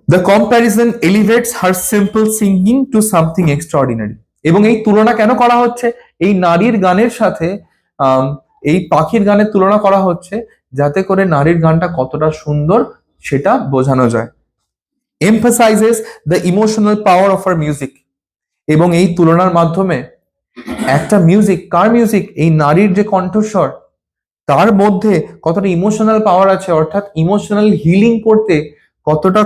The comparison elevates her simple singing to something extraordinary. এবং এই তুলনা কেন করা হচ্ছে? এই নারীর গানের সাথে এই পাখির গানের তুলনা করা হচ্ছে, যাতে করে নারীর গানটা কতটা সুন্দর সেটা বোঝানো যায়। Emphasises the emotional power of her music. এবং এই তুলনার মাধ্যমে একটা মিউজিক, কার মিউজিক? এই নারীর যে কণ্ঠস্বর, তার মধ্যে কতটা ইমোশনাল পাওয়ার আছে, অর্থাৎ ইমোশনাল হিলিং করতে কতটা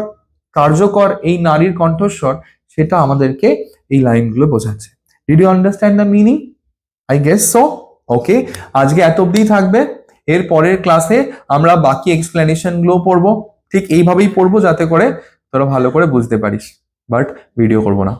কার্যকর এই নারীর কণ্ঠস্বর, সেটা আমাদেরকে এই লাইনগুলো বোঝাচ্ছে। Did you understand the meaning? I guess so. Okay, আজকে এত অব্দি থাকবে। এর পরের ক্লাসে আমরা বাকি এক্সপ্লেনেশন গুলো পড়বো, ঠিক এইভাবেই পড়বো যাতে করে তোরা ভালো করে বুঝতে পারিস, বাট ভিডিও করবো না।